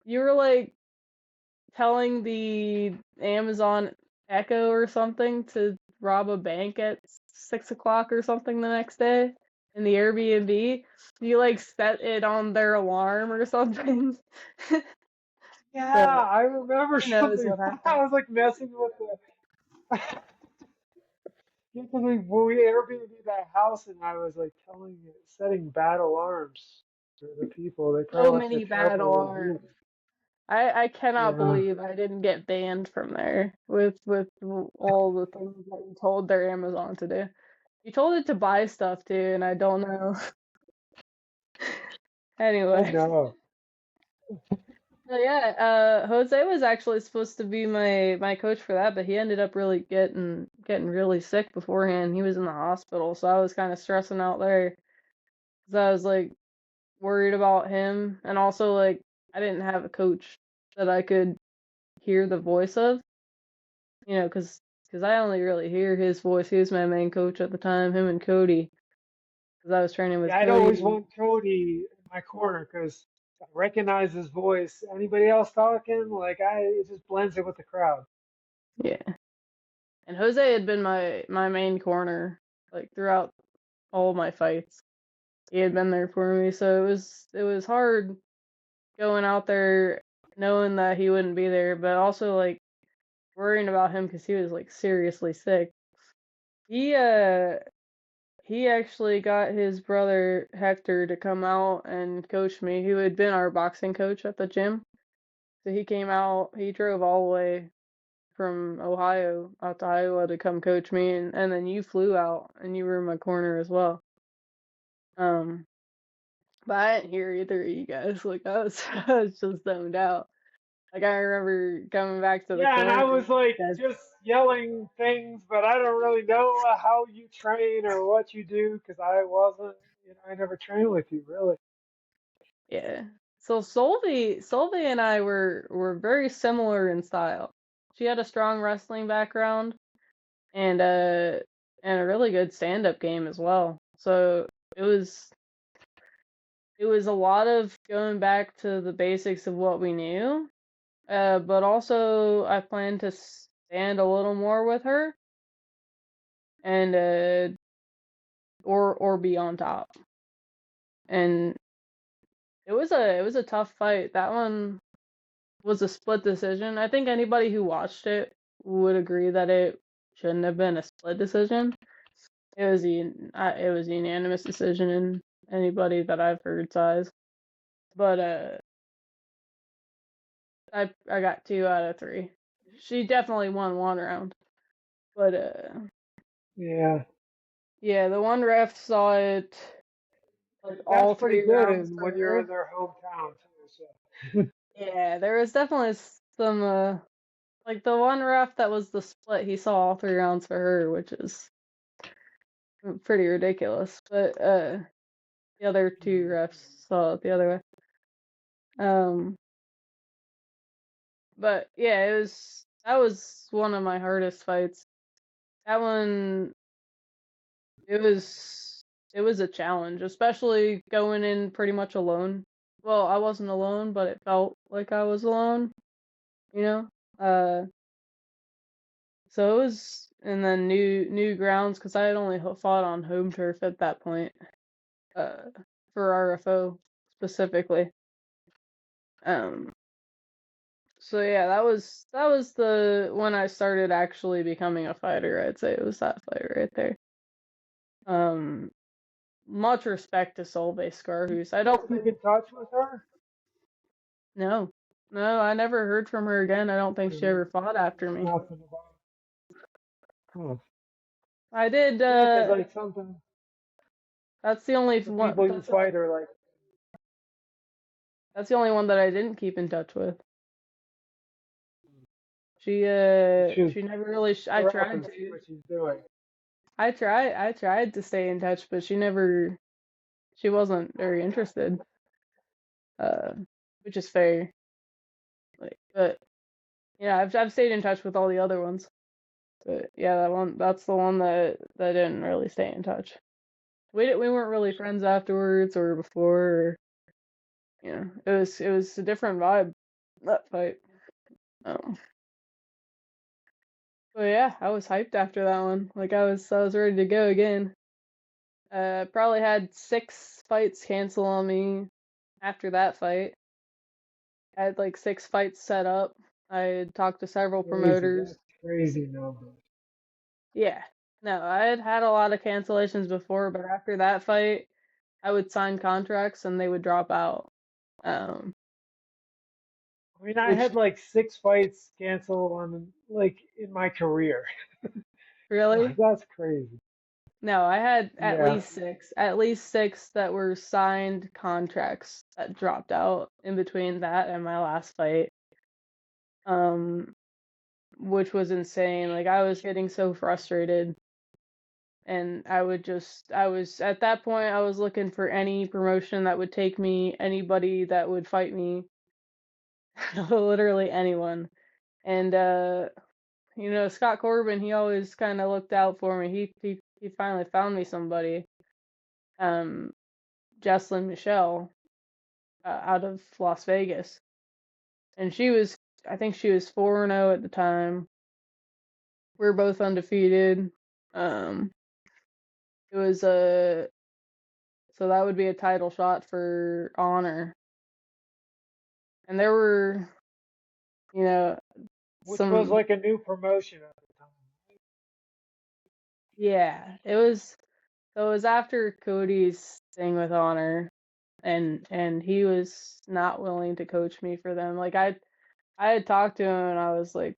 [SPEAKER 1] were like telling the Amazon Echo or something to rob a bank at 6 o'clock or something the next day in the Airbnb. You like set it on their alarm or something.
[SPEAKER 2] Yeah,
[SPEAKER 1] So
[SPEAKER 2] I remember
[SPEAKER 1] who knows
[SPEAKER 2] something.
[SPEAKER 1] what
[SPEAKER 2] I
[SPEAKER 1] happened.
[SPEAKER 2] was like messing with the. Yeah, 'cause we Airbnb that house, and I was like telling it, setting bad alarms for the people. They
[SPEAKER 1] So
[SPEAKER 2] probably have to
[SPEAKER 1] many
[SPEAKER 2] be
[SPEAKER 1] bad
[SPEAKER 2] careful what they do.
[SPEAKER 1] alarms. I cannot
[SPEAKER 2] Yeah,
[SPEAKER 1] believe I didn't get banned from there with all the things that you told their Amazon to do. You told it to buy stuff too, and I don't know.
[SPEAKER 2] I
[SPEAKER 1] Anyway.
[SPEAKER 2] know.
[SPEAKER 1] So yeah, Jose was actually supposed to be my coach for that, but he ended up really getting really sick beforehand. He was in the hospital, so I was kind of stressing out there because I was like worried about him, and also like I didn't have a coach that I could hear the voice of, because I only really hear his voice. He was my main coach at the time, him and Cody, because I was training
[SPEAKER 2] Yeah,
[SPEAKER 1] with
[SPEAKER 2] I'd always
[SPEAKER 1] Cody.
[SPEAKER 2] want Cody in my corner because I recognize his voice. Anybody else talking, like it just blends in with the crowd.
[SPEAKER 1] Yeah, and Jose had been my main corner like throughout all my fights. He had been there for me, so it was hard going out there knowing that he wouldn't be there, but also like worrying about him because he was like seriously sick. He he actually got his brother Hector to come out and coach me, who had been our boxing coach at the gym. So he came out, he drove all the way from Ohio out to Iowa to come coach me, and then you flew out and you were in my corner as well. Um, but I didn't hear either of you guys. Like I was, I was just zoned out. Like I remember coming back to the
[SPEAKER 2] Yeah, and I
[SPEAKER 1] corner,
[SPEAKER 2] was like
[SPEAKER 1] you guys.
[SPEAKER 2] just yelling things, but I don't really know how you train or what you do because I wasn't, I never trained with you really.
[SPEAKER 1] Yeah. So Solvi and I were very similar in style. She had a strong wrestling background and a really good stand-up game as well. So it was it was a lot of going back to the basics of what we knew. But also I plan to stand a little more with her and or be on top. And it was a tough fight. That one was a split decision. I think anybody who watched it would agree that it shouldn't have been a split decision. It was a unanimous decision in anybody that I've heard size. But I got 2 out of 3. She definitely won one round. But
[SPEAKER 2] Yeah,
[SPEAKER 1] yeah, the one ref saw it like
[SPEAKER 2] that's
[SPEAKER 1] all
[SPEAKER 2] pretty
[SPEAKER 1] three
[SPEAKER 2] good,
[SPEAKER 1] rounds
[SPEAKER 2] and
[SPEAKER 1] to
[SPEAKER 2] when you're
[SPEAKER 1] her.
[SPEAKER 2] in their hometown too. So
[SPEAKER 1] Yeah, there was definitely some like the one ref that was the split, he saw all 3 rounds for her, which is pretty ridiculous. But the other two refs saw it the other way. Um, but yeah, that was one of my hardest fights. That one, it was it was a challenge, especially going in pretty much alone. Well, I wasn't alone, but it felt like I was alone, you know? Uh, so it was, and then new grounds because I had only fought on home turf at that point, uh, for RFO specifically. Um, so yeah, that was the when I started actually becoming a fighter. I'd say it was that fight right there. Um, much respect to Solveig Scarhoose. I
[SPEAKER 2] still
[SPEAKER 1] don't
[SPEAKER 2] keep in touch with her.
[SPEAKER 1] know. No, I never heard from her again. I don't think she
[SPEAKER 2] Mhm.
[SPEAKER 1] ever fought after me.
[SPEAKER 2] Nothing about. Huh.
[SPEAKER 1] I did.
[SPEAKER 2] Yeah, because like something
[SPEAKER 1] That's the only
[SPEAKER 2] the
[SPEAKER 1] one.
[SPEAKER 2] people you fight are like,
[SPEAKER 1] That's the only one that I didn't keep in touch with.
[SPEAKER 2] you should
[SPEAKER 1] She never really. I
[SPEAKER 2] her up
[SPEAKER 1] tried
[SPEAKER 2] and see
[SPEAKER 1] to.
[SPEAKER 2] what she's doing.
[SPEAKER 1] I tried to stay in touch, but she never. She wasn't very interested. Uh, which is fair. Like, but yeah, I've stayed in touch with all the other ones. But yeah, that's the one that didn't really stay in touch. We weren't really friends afterwards or before. Or, it was a different vibe, that fight. Um, but yeah, I was hyped after that one. Like I was ready to go again. Probably had 6 fights cancel on me after that fight. I had like 6 fights set up. I had talked to several
[SPEAKER 2] Crazy.
[SPEAKER 1] promoters.
[SPEAKER 2] That's crazy numbers.
[SPEAKER 1] Yeah. No, I had had a lot of cancellations before, but after that fight, I would sign contracts and they would drop out. Um,
[SPEAKER 2] I mean, I
[SPEAKER 1] which
[SPEAKER 2] had like 6 fights cancel on like in my career. So
[SPEAKER 1] really?
[SPEAKER 2] that's crazy.
[SPEAKER 1] No, I had
[SPEAKER 2] Yeah.
[SPEAKER 1] at least 6 that were signed contracts that dropped out in between that and my last fight. Um, which was insane. Like I was getting so frustrated and I was at that point I was looking for any promotion that would take me, anybody that would fight me, literally anyone. And Scott Corbin, he always kind of looked out for me. He finally found me somebody. Um, Jesslyn Michelle, out of Las Vegas, and I think she was 4-0 at the time. We were both undefeated. Um, it was a So that would be a title shot for Honor, and there were, you know,
[SPEAKER 2] Which was
[SPEAKER 1] some,
[SPEAKER 2] like a new promotion at the time.
[SPEAKER 1] yeah, it was. So it was after Cody's thing with Honor, and he was not willing to coach me for them. Like I had talked to him and I was like,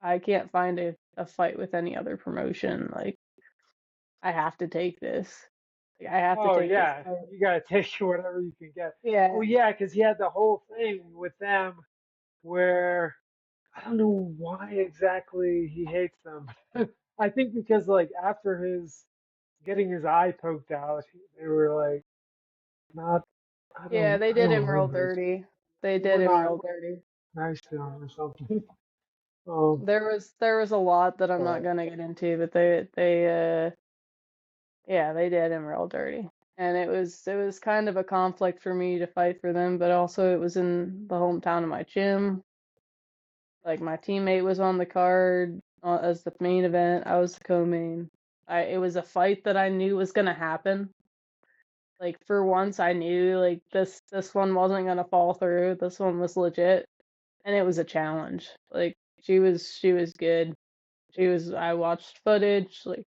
[SPEAKER 1] I can't find a fight with any other promotion. Like I have to take this. Like, I have to
[SPEAKER 2] Oh
[SPEAKER 1] take this
[SPEAKER 2] yeah,
[SPEAKER 1] fight.
[SPEAKER 2] you gotta take whatever you can get. Oh
[SPEAKER 1] Yeah.
[SPEAKER 2] yeah, because he had the whole thing with them where I don't know why exactly he hates them. I think because like after his getting his eye poked out, they were like not.
[SPEAKER 1] Yeah, they
[SPEAKER 2] I
[SPEAKER 1] did
[SPEAKER 2] don't
[SPEAKER 1] him real
[SPEAKER 2] remember.
[SPEAKER 1] dirty. They
[SPEAKER 2] They
[SPEAKER 1] did
[SPEAKER 2] were
[SPEAKER 1] him
[SPEAKER 2] not
[SPEAKER 1] real dirty.
[SPEAKER 2] nice to him or something. Um,
[SPEAKER 1] There was a lot that I'm not
[SPEAKER 2] but
[SPEAKER 1] gonna get into, but they yeah, they did him real dirty. And it was kind of a conflict for me to fight for them, but also it was in the hometown of my gym. Like my teammate was on the card as the main event. I was the co-main. It was a fight that I knew was gonna happen. Like for once, I knew like this one wasn't gonna fall through. This one was legit, and it was a challenge. Like she was good. I watched footage. Like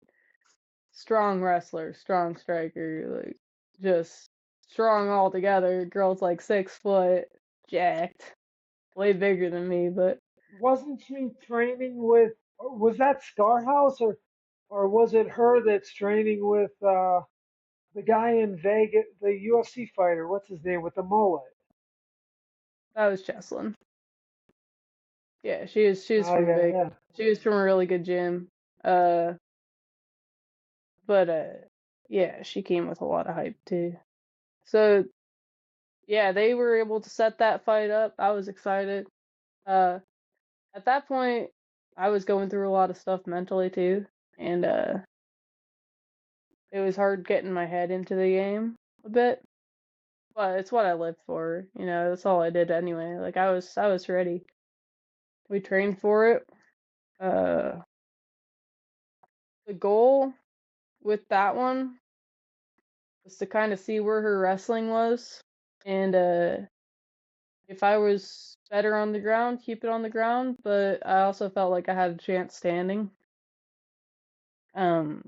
[SPEAKER 1] strong wrestler, strong striker. Like just strong altogether. Girl's like 6 foot, jacked, way bigger than me, but
[SPEAKER 2] wasn't she training with? Was that Scarhouse or was it her that's training with the guy in Vegas, the UFC fighter? What's his name with the mullet?
[SPEAKER 1] that was Jesslyn. Yeah, she was
[SPEAKER 2] Oh
[SPEAKER 1] from
[SPEAKER 2] yeah,
[SPEAKER 1] Vegas.
[SPEAKER 2] yeah.
[SPEAKER 1] She was from a really good gym. Uh, but yeah, she came with a lot of hype too. So yeah, they were able to set that fight up. I was excited. Uh, at that point, I was going through a lot of stuff mentally too, and it was hard getting my head into the game a bit. But it's what I lived for. That's all I did anyway. Like I was ready. We trained for it. Uh, the goal with that one was to kind of see where her wrestling was, and if I was better on the ground, keep it on the ground. But I also felt like I had a chance standing. Um,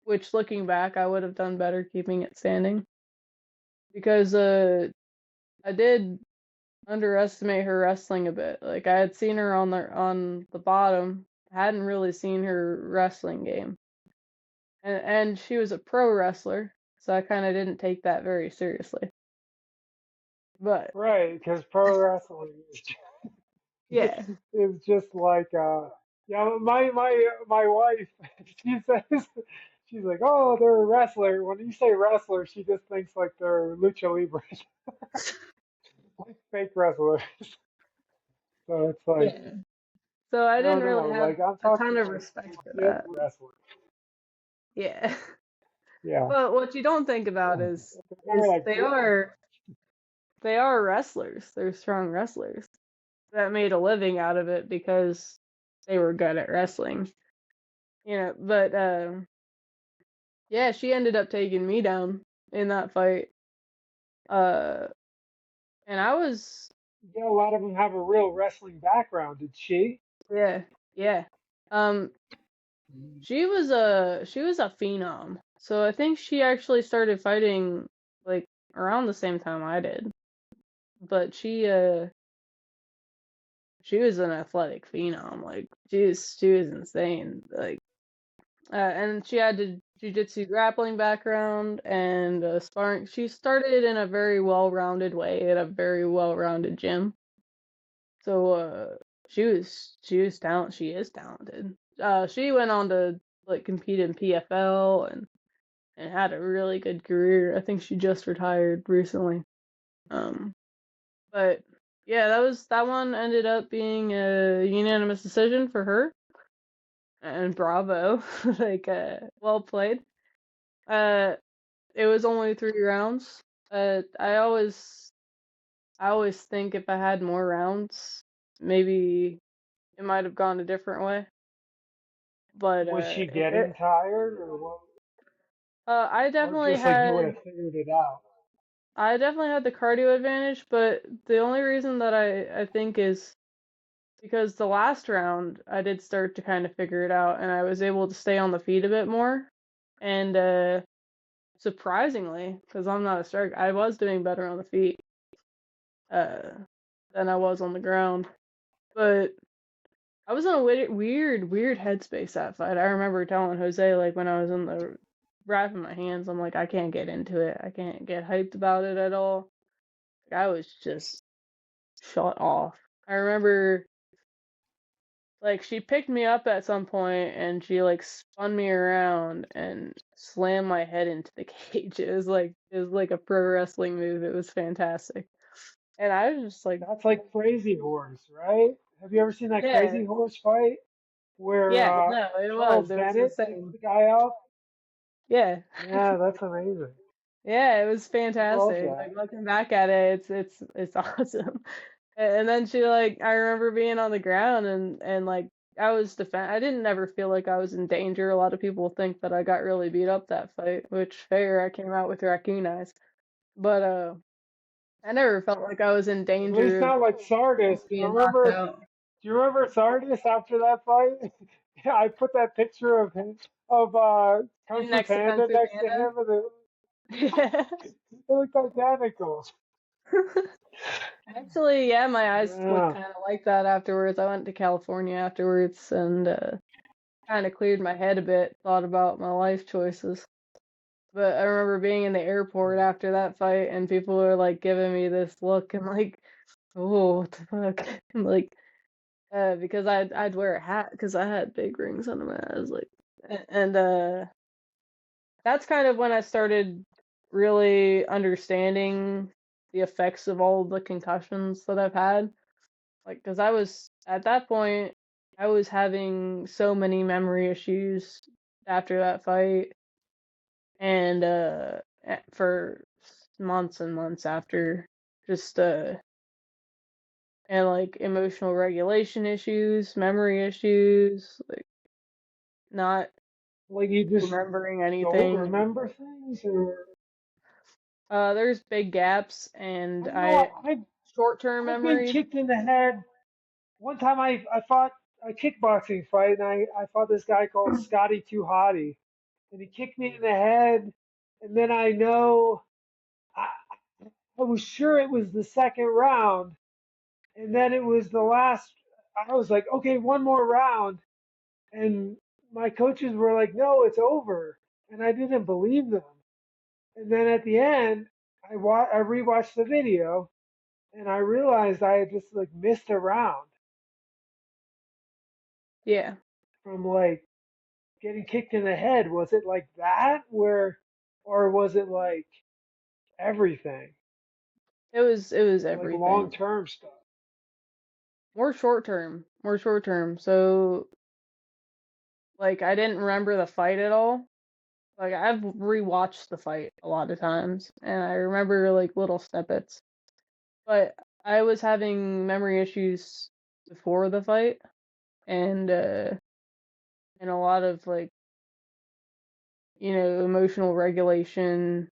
[SPEAKER 1] which looking back, I would have done better keeping it standing because I did underestimate her wrestling a bit. Like I had seen her on the bottom, hadn't really seen her wrestling game, and she was a pro wrestler, so I kind of didn't take that very seriously. But
[SPEAKER 2] Right, because pro wrestling is
[SPEAKER 1] yeah,
[SPEAKER 2] is just like yeah. My wife, she says she's like, oh, they're a wrestler. When you say wrestler, she just thinks like they're lucha libres, like fake wrestlers. So it's like,
[SPEAKER 1] yeah. So I
[SPEAKER 2] no,
[SPEAKER 1] didn't really
[SPEAKER 2] no,
[SPEAKER 1] have
[SPEAKER 2] like I'm
[SPEAKER 1] a ton
[SPEAKER 2] talking
[SPEAKER 1] of
[SPEAKER 2] like
[SPEAKER 1] respect for
[SPEAKER 2] legit
[SPEAKER 1] that.
[SPEAKER 2] wrestler.
[SPEAKER 1] Yeah.
[SPEAKER 2] Yeah,
[SPEAKER 1] But what you don't think about
[SPEAKER 2] yeah.
[SPEAKER 1] is
[SPEAKER 2] They're
[SPEAKER 1] is
[SPEAKER 2] like
[SPEAKER 1] they
[SPEAKER 2] blood.
[SPEAKER 1] are they are wrestlers. They're strong wrestlers that made a living out of it because they were good at wrestling. But yeah, she ended up taking me down in that fight. Uh and I was
[SPEAKER 2] Yeah, a lot of them have a real wrestling background. Did she?
[SPEAKER 1] yeah, yeah. Um she was a phenom. So I think she actually started fighting like around the same time I did. But she was an athletic phenom. Like she was insane. Like and she had a jiu-jitsu grappling background and sparring. She started in a very well-rounded way at a very well-rounded gym. So she was talent. She is talented. She went on to like compete in PFL and had a really good career. I think she just retired recently. Um, but yeah, that one ended up being a unanimous decision for her. And bravo, like well played. Uh, it was only 3 rounds. I always think if I had more rounds, maybe it might have gone a different way. But
[SPEAKER 2] Was she getting tired or what?
[SPEAKER 1] I
[SPEAKER 2] Or
[SPEAKER 1] definitely
[SPEAKER 2] just like you would
[SPEAKER 1] had
[SPEAKER 2] have figured it out?
[SPEAKER 1] I definitely had the cardio advantage, but the only reason that I think is because the last round I did start to kind of figure it out, and I was able to stay on the feet a bit more. and surprisingly, because I'm not a striker, I was doing better on the feet uh, than I was on the ground. But I was in a weird headspace that fight. I remember telling Jose, like, when I was in the wrapping my hands, I'm like, I can't get into it. I can't get hyped about it at all. Like, I was just shut off. I remember, like, she picked me up at some point and she, like, spun me around and slammed my head into the cage. It was like a pro wrestling move. It was fantastic. And I was just like,
[SPEAKER 2] That's like Crazy Horse, right? Have you ever seen that
[SPEAKER 1] yeah,
[SPEAKER 2] Crazy Horse fight where
[SPEAKER 1] yeah, no, it was.
[SPEAKER 2] Charles
[SPEAKER 1] It was
[SPEAKER 2] Bennett picks
[SPEAKER 1] insane.
[SPEAKER 2] the guy up?
[SPEAKER 1] Yeah.
[SPEAKER 2] Yeah, that's amazing.
[SPEAKER 1] Yeah, it was
[SPEAKER 2] I love
[SPEAKER 1] fantastic.
[SPEAKER 2] that.
[SPEAKER 1] Like looking back at it, it's awesome. And then she like I remember being on the ground and like I was defend I didn't ever feel like I was in danger. A lot of people think that I got really beat up that fight, which fair, I came out with raccoon eyes. But I never felt like I was in
[SPEAKER 2] At least
[SPEAKER 1] danger
[SPEAKER 2] not like
[SPEAKER 1] of
[SPEAKER 2] Sardis.
[SPEAKER 1] being knocked out.
[SPEAKER 2] Do you remember Sardis after that fight? Yeah, I put that picture of him of Kung
[SPEAKER 1] Him
[SPEAKER 2] Fu
[SPEAKER 1] next to Kung
[SPEAKER 2] Panda
[SPEAKER 1] Fu
[SPEAKER 2] next to
[SPEAKER 1] Panda.
[SPEAKER 2] him, and
[SPEAKER 1] Yeah.
[SPEAKER 2] they looked identical.
[SPEAKER 1] Actually, yeah, my eyes looked
[SPEAKER 2] Yeah.
[SPEAKER 1] kind of like that afterwards. I went to California afterwards and kind of cleared my head a bit, thought about my life choices. But I remember being in the airport after that fight, and people were like giving me this look and like, oh, what the fuck? Like, because I'd wear a hat because I had big rings under my eyes, like, and that's kind of when I started really understanding the effects of all the concussions that I've had. Like, because I was at that point, I was having so many memory issues after that fight and for months and months after, just and like emotional regulation issues, memory issues, like not
[SPEAKER 2] Like you just
[SPEAKER 1] remembering
[SPEAKER 2] don't
[SPEAKER 1] anything.
[SPEAKER 2] remember things, or
[SPEAKER 1] There's big gaps, and
[SPEAKER 2] you know what?
[SPEAKER 1] short-term
[SPEAKER 2] I've been
[SPEAKER 1] memory.
[SPEAKER 2] kicked in the head. One time I fought a kickboxing fight, and I fought this guy called Scotty Too Hottie, and he kicked me in the head, and then I, I was sure it was the second round, and then it was the last. I was like, okay, one more round, and my coaches were like, no, it's over, and I didn't believe them. And then at the end, I rewatched the video, and I realized I had just like missed a round
[SPEAKER 1] Yeah,
[SPEAKER 2] from like getting kicked in the head. Was it like that where, or was it like everything,
[SPEAKER 1] it was
[SPEAKER 2] like long
[SPEAKER 1] everything.
[SPEAKER 2] term stuff?
[SPEAKER 1] More short term. So like I didn't remember the fight at all. Like I've rewatched the fight a lot of times, and I remember like little snippets. But I was having memory issues before the fight, and and a lot of like emotional regulation.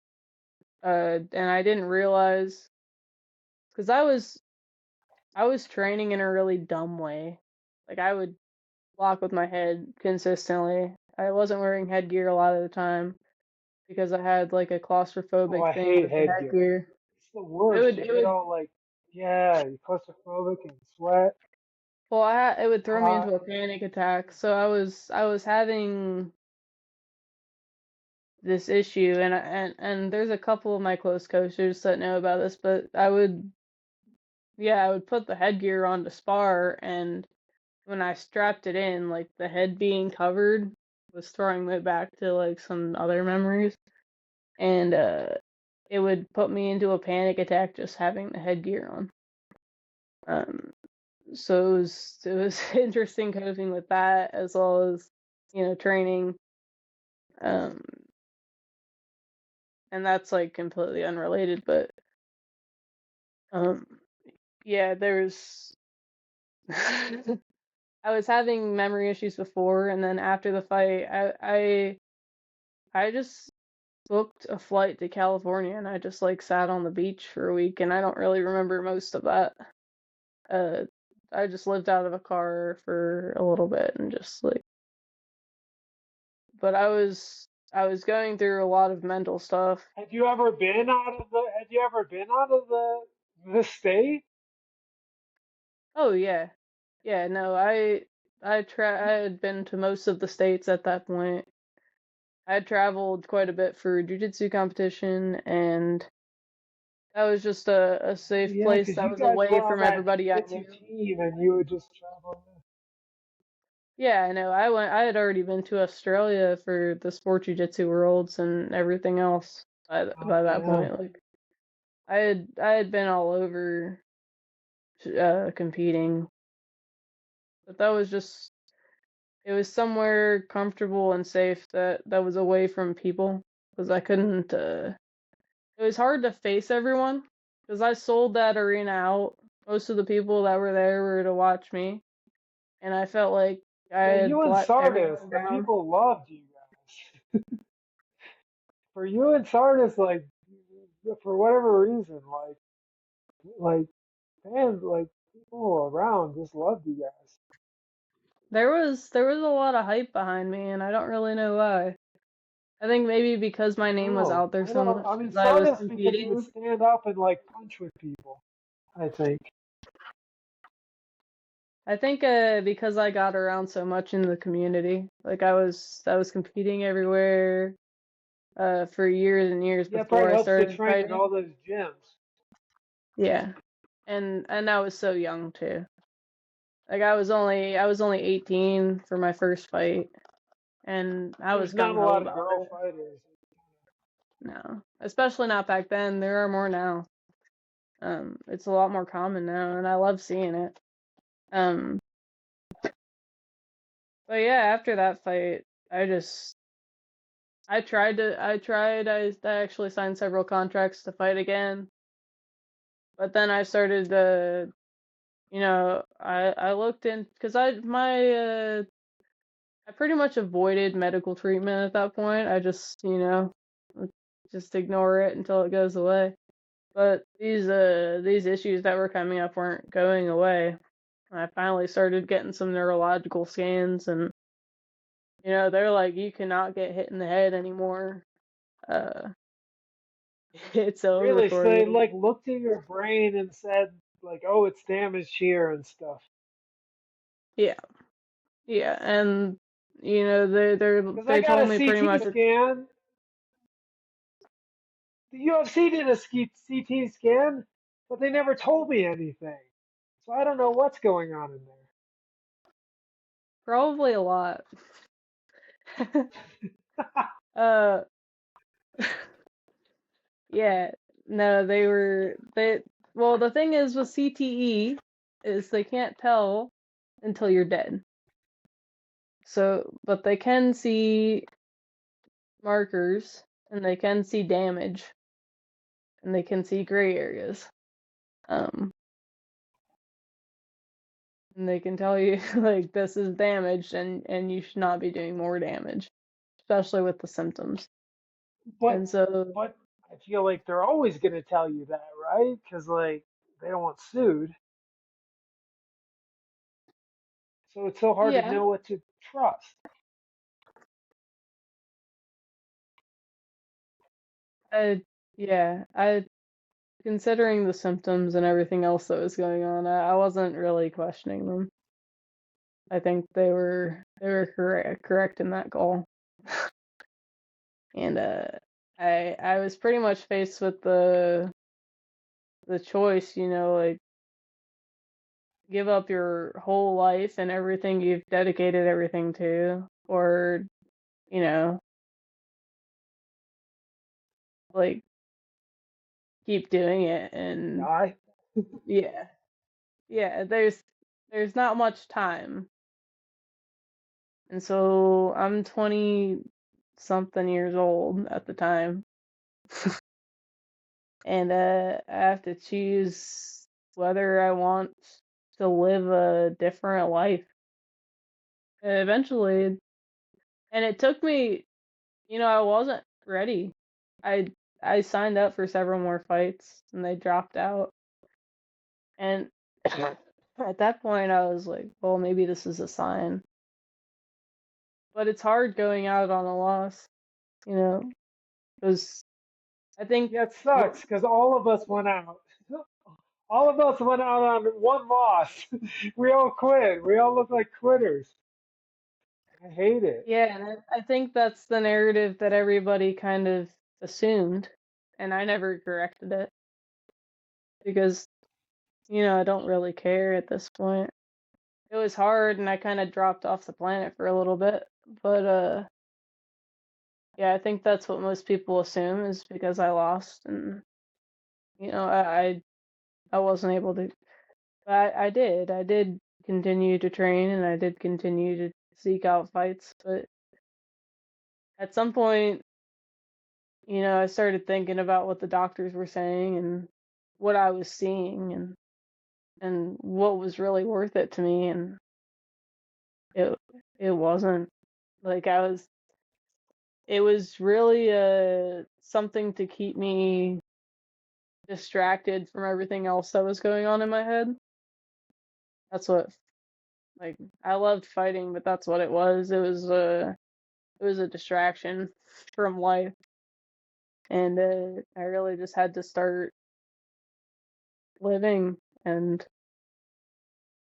[SPEAKER 1] And I didn't realize because I was training in a really dumb way. Like I would walk with my head consistently. I wasn't wearing headgear a lot of the time because I had like a
[SPEAKER 2] Oh,
[SPEAKER 1] claustrophobic
[SPEAKER 2] I
[SPEAKER 1] thing
[SPEAKER 2] hate
[SPEAKER 1] with the
[SPEAKER 2] headgear.
[SPEAKER 1] headgear.
[SPEAKER 2] It's the
[SPEAKER 1] It
[SPEAKER 2] worst.
[SPEAKER 1] would
[SPEAKER 2] You
[SPEAKER 1] it
[SPEAKER 2] get
[SPEAKER 1] would
[SPEAKER 2] all like, yeah, you're claustrophobic and sweat.
[SPEAKER 1] well it would throw me
[SPEAKER 2] Uh,
[SPEAKER 1] into a panic attack. So I was having this issue and there's a couple of my close coaches that know about this, but I would put the headgear on to spar, and when I strapped it in, like the head being covered was throwing me back to like some other memories, and it would put me into a panic attack just having the headgear on. Um, so it was interesting coping with that as well as training. Um, and that's like completely unrelated, but um, yeah, there's I was having memory issues before, and then after the fight, I just booked a flight to California, and I just like sat on the beach for a week, and I don't really remember most of that. Uh, I just lived out of a car for a little bit and just like, but I was I was going through a lot of mental stuff.
[SPEAKER 2] Had you ever been out of the? Had you ever been out of the state?
[SPEAKER 1] Oh yeah. Yeah, no, I had been to most of the states at that point. I had traveled quite a bit for jiu-jitsu competition, and that was just a safe
[SPEAKER 2] Yeah,
[SPEAKER 1] place
[SPEAKER 2] because
[SPEAKER 1] that
[SPEAKER 2] you
[SPEAKER 1] was
[SPEAKER 2] guys
[SPEAKER 1] away
[SPEAKER 2] were on
[SPEAKER 1] from
[SPEAKER 2] that
[SPEAKER 1] everybody I
[SPEAKER 2] jiu-jitsu
[SPEAKER 1] knew.
[SPEAKER 2] team, and you would just travel.
[SPEAKER 1] Yeah, I know. I had already been to Australia for the Sport Jiu-Jitsu Worlds and everything else
[SPEAKER 2] Oh
[SPEAKER 1] by that
[SPEAKER 2] damn!
[SPEAKER 1] point. Like I had been all over competing, but that was just it was somewhere comfortable and safe that was away from people because I couldn't it was hard to face everyone because I sold that arena out. Most of the people that were there were to watch me, and I felt like I
[SPEAKER 2] Yeah,
[SPEAKER 1] had
[SPEAKER 2] you and
[SPEAKER 1] let
[SPEAKER 2] Sardis,
[SPEAKER 1] everyone
[SPEAKER 2] the
[SPEAKER 1] down.
[SPEAKER 2] people loved you guys. For you and Sardis, like for whatever reason, like fans, like people around just loved you guys.
[SPEAKER 1] There was a lot of hype behind me, and I don't really know why. I think maybe because my name was
[SPEAKER 2] No,
[SPEAKER 1] out there
[SPEAKER 2] I
[SPEAKER 1] so
[SPEAKER 2] know.
[SPEAKER 1] much
[SPEAKER 2] I mean
[SPEAKER 1] because I was
[SPEAKER 2] Sardis because he
[SPEAKER 1] competing.
[SPEAKER 2] would stand up and like punch with people. I think.
[SPEAKER 1] I think because I got around so much in the community. Like I was competing everywhere for years and years
[SPEAKER 2] Yeah, it
[SPEAKER 1] before
[SPEAKER 2] probably
[SPEAKER 1] I
[SPEAKER 2] helps to
[SPEAKER 1] started
[SPEAKER 2] train in
[SPEAKER 1] fighting.
[SPEAKER 2] all those gyms.
[SPEAKER 1] Yeah. And I was so young too. Like I was only 18 for my first fight, and I
[SPEAKER 2] There's
[SPEAKER 1] was
[SPEAKER 2] not
[SPEAKER 1] gung
[SPEAKER 2] a
[SPEAKER 1] ho
[SPEAKER 2] lot of
[SPEAKER 1] about
[SPEAKER 2] girl
[SPEAKER 1] it.
[SPEAKER 2] fighters.
[SPEAKER 1] No, especially not back then. There are more now. It's a lot more common now, and I love seeing it. Um, but yeah, after that fight, I just I actually signed several contracts to fight again, but then I started to, I looked in because I pretty much avoided medical treatment at that point. I just, just ignore it until it goes away. But these issues that were coming up weren't going away. I finally started getting some neurological scans, and they're like, you cannot get hit in the head anymore. Uh, it's over
[SPEAKER 2] Really? So
[SPEAKER 1] for
[SPEAKER 2] they
[SPEAKER 1] you.
[SPEAKER 2] like looked in your brain and said like, "Oh, it's damaged here and stuff."
[SPEAKER 1] Yeah, yeah, and
[SPEAKER 2] Because I
[SPEAKER 1] they
[SPEAKER 2] got
[SPEAKER 1] told
[SPEAKER 2] a
[SPEAKER 1] me pretty
[SPEAKER 2] CT
[SPEAKER 1] much.
[SPEAKER 2] scan. The UFC did a CT scan, but they never told me anything. So I don't know what's going on in
[SPEAKER 1] Probably a lot.
[SPEAKER 2] there.
[SPEAKER 1] uh, yeah, no, well, the thing is with CTE is they can't tell until you're dead. So, but they can see markers and they can see damage and they can see gray areas. Um, and they can tell you like this is damaged and you should not be doing more damage, especially with the symptoms.
[SPEAKER 2] But
[SPEAKER 1] And so,
[SPEAKER 2] but I feel like they're always gonna tell you that, right? Because like they don't want sued, so it's so hard to
[SPEAKER 1] yeah,
[SPEAKER 2] know what to trust.
[SPEAKER 1] I yeah, I considering the symptoms and everything else that was going on, I wasn't really questioning them. I think they were correct in that call. And I was pretty much faced with the choice, like give up your whole life and everything you've dedicated everything to, or you know, like keep doing it. And
[SPEAKER 2] Die.
[SPEAKER 1] yeah, yeah, there's not much time. And so I'm 20 something years old at the time, and I have to choose whether I want to live a different life eventually. And it took me, I wasn't ready. I I signed up for several more fights and they dropped out. And at that point I was like, well, maybe this is a sign. But it's hard going out on a loss. You know, it was, I think,
[SPEAKER 2] Yeah, it
[SPEAKER 1] what,
[SPEAKER 2] sucks because all of us went out. All of us went out on one loss. We all quit. We all look like quitters. I hate it.
[SPEAKER 1] yeah, and I think that's the narrative that everybody kind of assumed, and I never corrected it because, I don't really care at this point. It was hard, and I kind of dropped off the planet for a little bit, but yeah, I think that's what most people assume is because I lost, and I wasn't able to. I did continue to train, and I did continue to seek out fights, but at some point, I started thinking about what the doctors were saying and what I was seeing, and what was really worth it to me, and it it wasn't. Like, it was really something to keep me distracted from everything else that was going on in my head. That's what, like, I loved fighting, but that's what it was. It was a distraction from life, and I really just had to start living and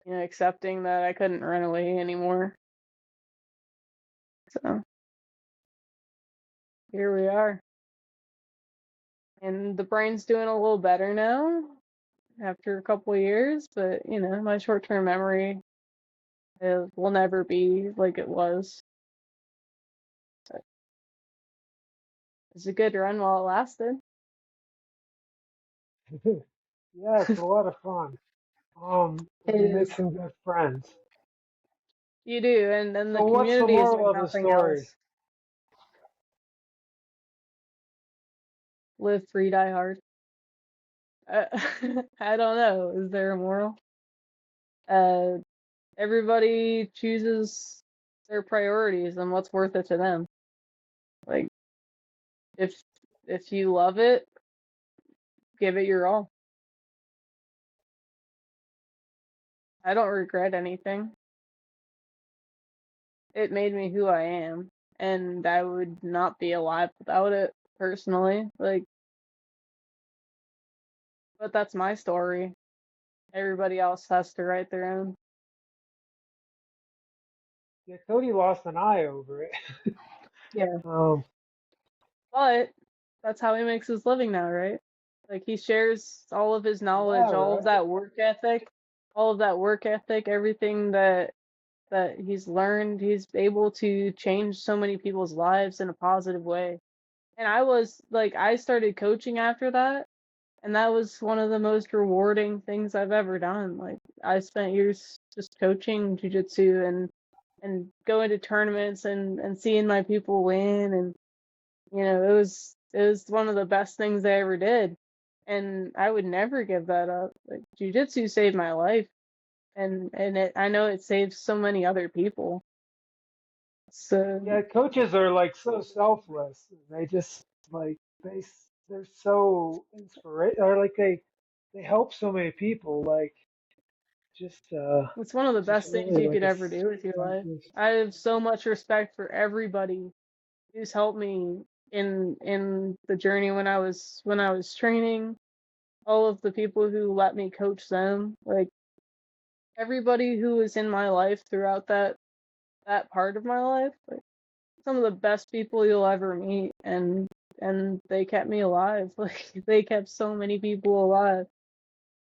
[SPEAKER 1] accepting that I couldn't run away anymore. So here we are, and the brain's doing a little better now after a couple of years, but my short-term memory will never be like it was. So it's a good run while it lasted.
[SPEAKER 2] Yeah, it's a lot of fun.
[SPEAKER 1] It
[SPEAKER 2] And you make
[SPEAKER 1] is.
[SPEAKER 2] some good friends.
[SPEAKER 1] You do, and then the
[SPEAKER 2] So what's the
[SPEAKER 1] community is
[SPEAKER 2] moral
[SPEAKER 1] like
[SPEAKER 2] of the
[SPEAKER 1] nothing
[SPEAKER 2] story?
[SPEAKER 1] else. Live free, die hard. Uh, I don't know. Is there a moral? Uh, Everybody chooses their priorities and what's worth it to them. Like, if you love it, give it your all. I don't regret anything. It made me who I am, and I would not be alive without it, personally. Like, but that's my story. Everybody else has to write their own.
[SPEAKER 2] Yeah, Cody lost an eye over it.
[SPEAKER 1] Yeah.
[SPEAKER 2] Um,
[SPEAKER 1] But that's how he makes his living now, right? Like, he shares all of his
[SPEAKER 2] yeah,
[SPEAKER 1] knowledge,
[SPEAKER 2] right.
[SPEAKER 1] all of that work ethic, everything that he's learned. He's able to change so many people's lives in a positive way. And I started coaching after that, and that was one of the most rewarding things I've ever done. Like, I spent years just coaching jujitsu and going to tournaments and seeing my people win, and it was one of the best things I ever did. And I would never give that up. Like, jujitsu saved my life, and I know it saves so many other people. So
[SPEAKER 2] Yeah, coaches are like so selfless. They just like they're so inspirational. Or like they help so many people. Like just
[SPEAKER 1] it's one of the
[SPEAKER 2] just
[SPEAKER 1] best things
[SPEAKER 2] really
[SPEAKER 1] you
[SPEAKER 2] like
[SPEAKER 1] could
[SPEAKER 2] a
[SPEAKER 1] ever do with your life.
[SPEAKER 2] selfless.
[SPEAKER 1] I have so much respect for everybody who's helped me in the journey when I was training, all of the people who let me coach them, like, everybody who was in my life throughout that part of my life, like, some of the best people you'll ever meet, and they kept me alive. Like, they kept so many people alive,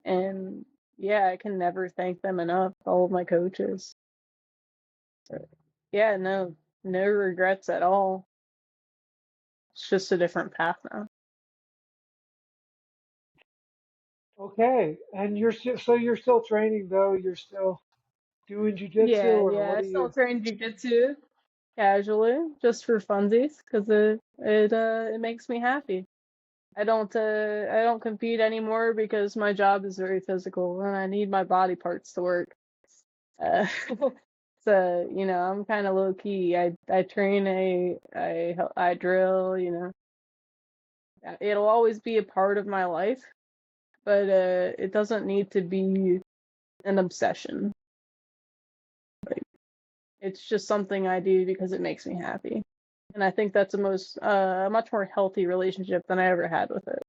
[SPEAKER 1] and yeah, I can never thank them enough, all of my coaches. So, yeah, no regrets at all. It's just a different path now.
[SPEAKER 2] Okay, and you're still training though. You're still doing jujitsu,
[SPEAKER 1] Yeah,
[SPEAKER 2] or
[SPEAKER 1] yeah,
[SPEAKER 2] what
[SPEAKER 1] I
[SPEAKER 2] are
[SPEAKER 1] still
[SPEAKER 2] you?
[SPEAKER 1] train jujitsu casually, just for funsies, because it makes me happy. I don't compete anymore because my job is very physical and I need my body parts to work. Uh, so, I'm kind of low key. I train, I drill. It'll always be a part of my life, but it doesn't need to be an obsession. It's just something I do because it makes me happy. And I think that's a much more healthy relationship than I ever had with it.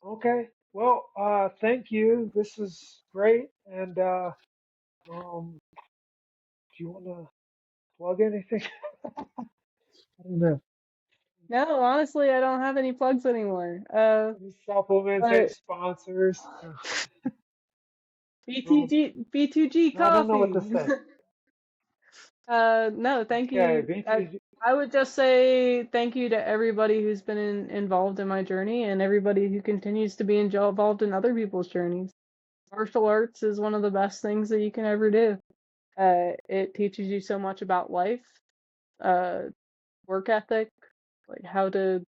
[SPEAKER 2] Okay. Well, thank you. This is great. And do you want to plug anything? I don't know.
[SPEAKER 1] No, honestly, I don't have any plugs anymore.
[SPEAKER 2] Any supplements, any
[SPEAKER 1] But
[SPEAKER 2] sponsors? No,
[SPEAKER 1] B2G
[SPEAKER 2] no, I don't know what
[SPEAKER 1] coffee.
[SPEAKER 2] to say.
[SPEAKER 1] No, thank
[SPEAKER 2] Okay,
[SPEAKER 1] you.
[SPEAKER 2] BTG.
[SPEAKER 1] I would just say thank you to everybody who's been involved in my journey and everybody who continues to be involved in other people's journeys. Martial arts is one of the best things that you can ever do. It teaches you so much about life, uh, work ethic, like how to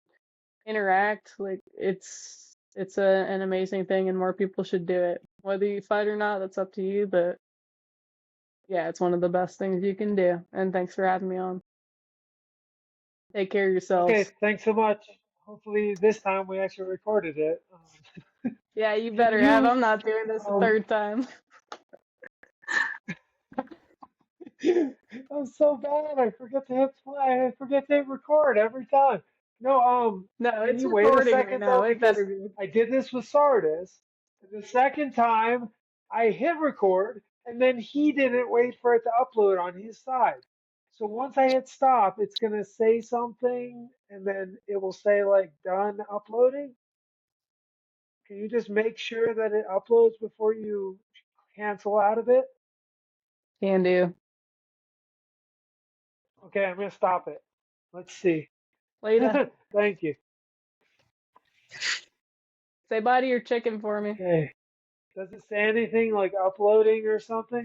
[SPEAKER 1] interact. Like an amazing thing, and more people should do it. Whether you fight or not, that's up to you. But yeah, it's one of the best things you can do. And thanks for having me on. Take care of
[SPEAKER 2] Okay,
[SPEAKER 1] yourselves.
[SPEAKER 2] thanks so much. Hopefully this time we actually recorded it.
[SPEAKER 1] Yeah, you
[SPEAKER 2] Can
[SPEAKER 1] better have.
[SPEAKER 2] you
[SPEAKER 1] I'm not doing this a
[SPEAKER 2] um
[SPEAKER 1] third time.
[SPEAKER 2] I'm so bad. I forget to hit play. I forget to hit record every time. No,
[SPEAKER 1] No,
[SPEAKER 2] can
[SPEAKER 1] it's
[SPEAKER 2] you wait a
[SPEAKER 1] recording right
[SPEAKER 2] second
[SPEAKER 1] now.
[SPEAKER 2] though?
[SPEAKER 1] It
[SPEAKER 2] Because
[SPEAKER 1] better be.
[SPEAKER 2] I did this with Sardis. And the second time I hit record and then he didn't wait for it to upload on his side. So once I hit stop, it's gonna say something and then it will say like done uploading. Can you just make sure that it uploads before you cancel out of it?
[SPEAKER 1] Can do.
[SPEAKER 2] Okay, I'm gonna stop it. Let's see.
[SPEAKER 1] Later.
[SPEAKER 2] Thank you.
[SPEAKER 1] Say bye to your chicken for me.
[SPEAKER 2] Okay. Does it say anything like uploading or something?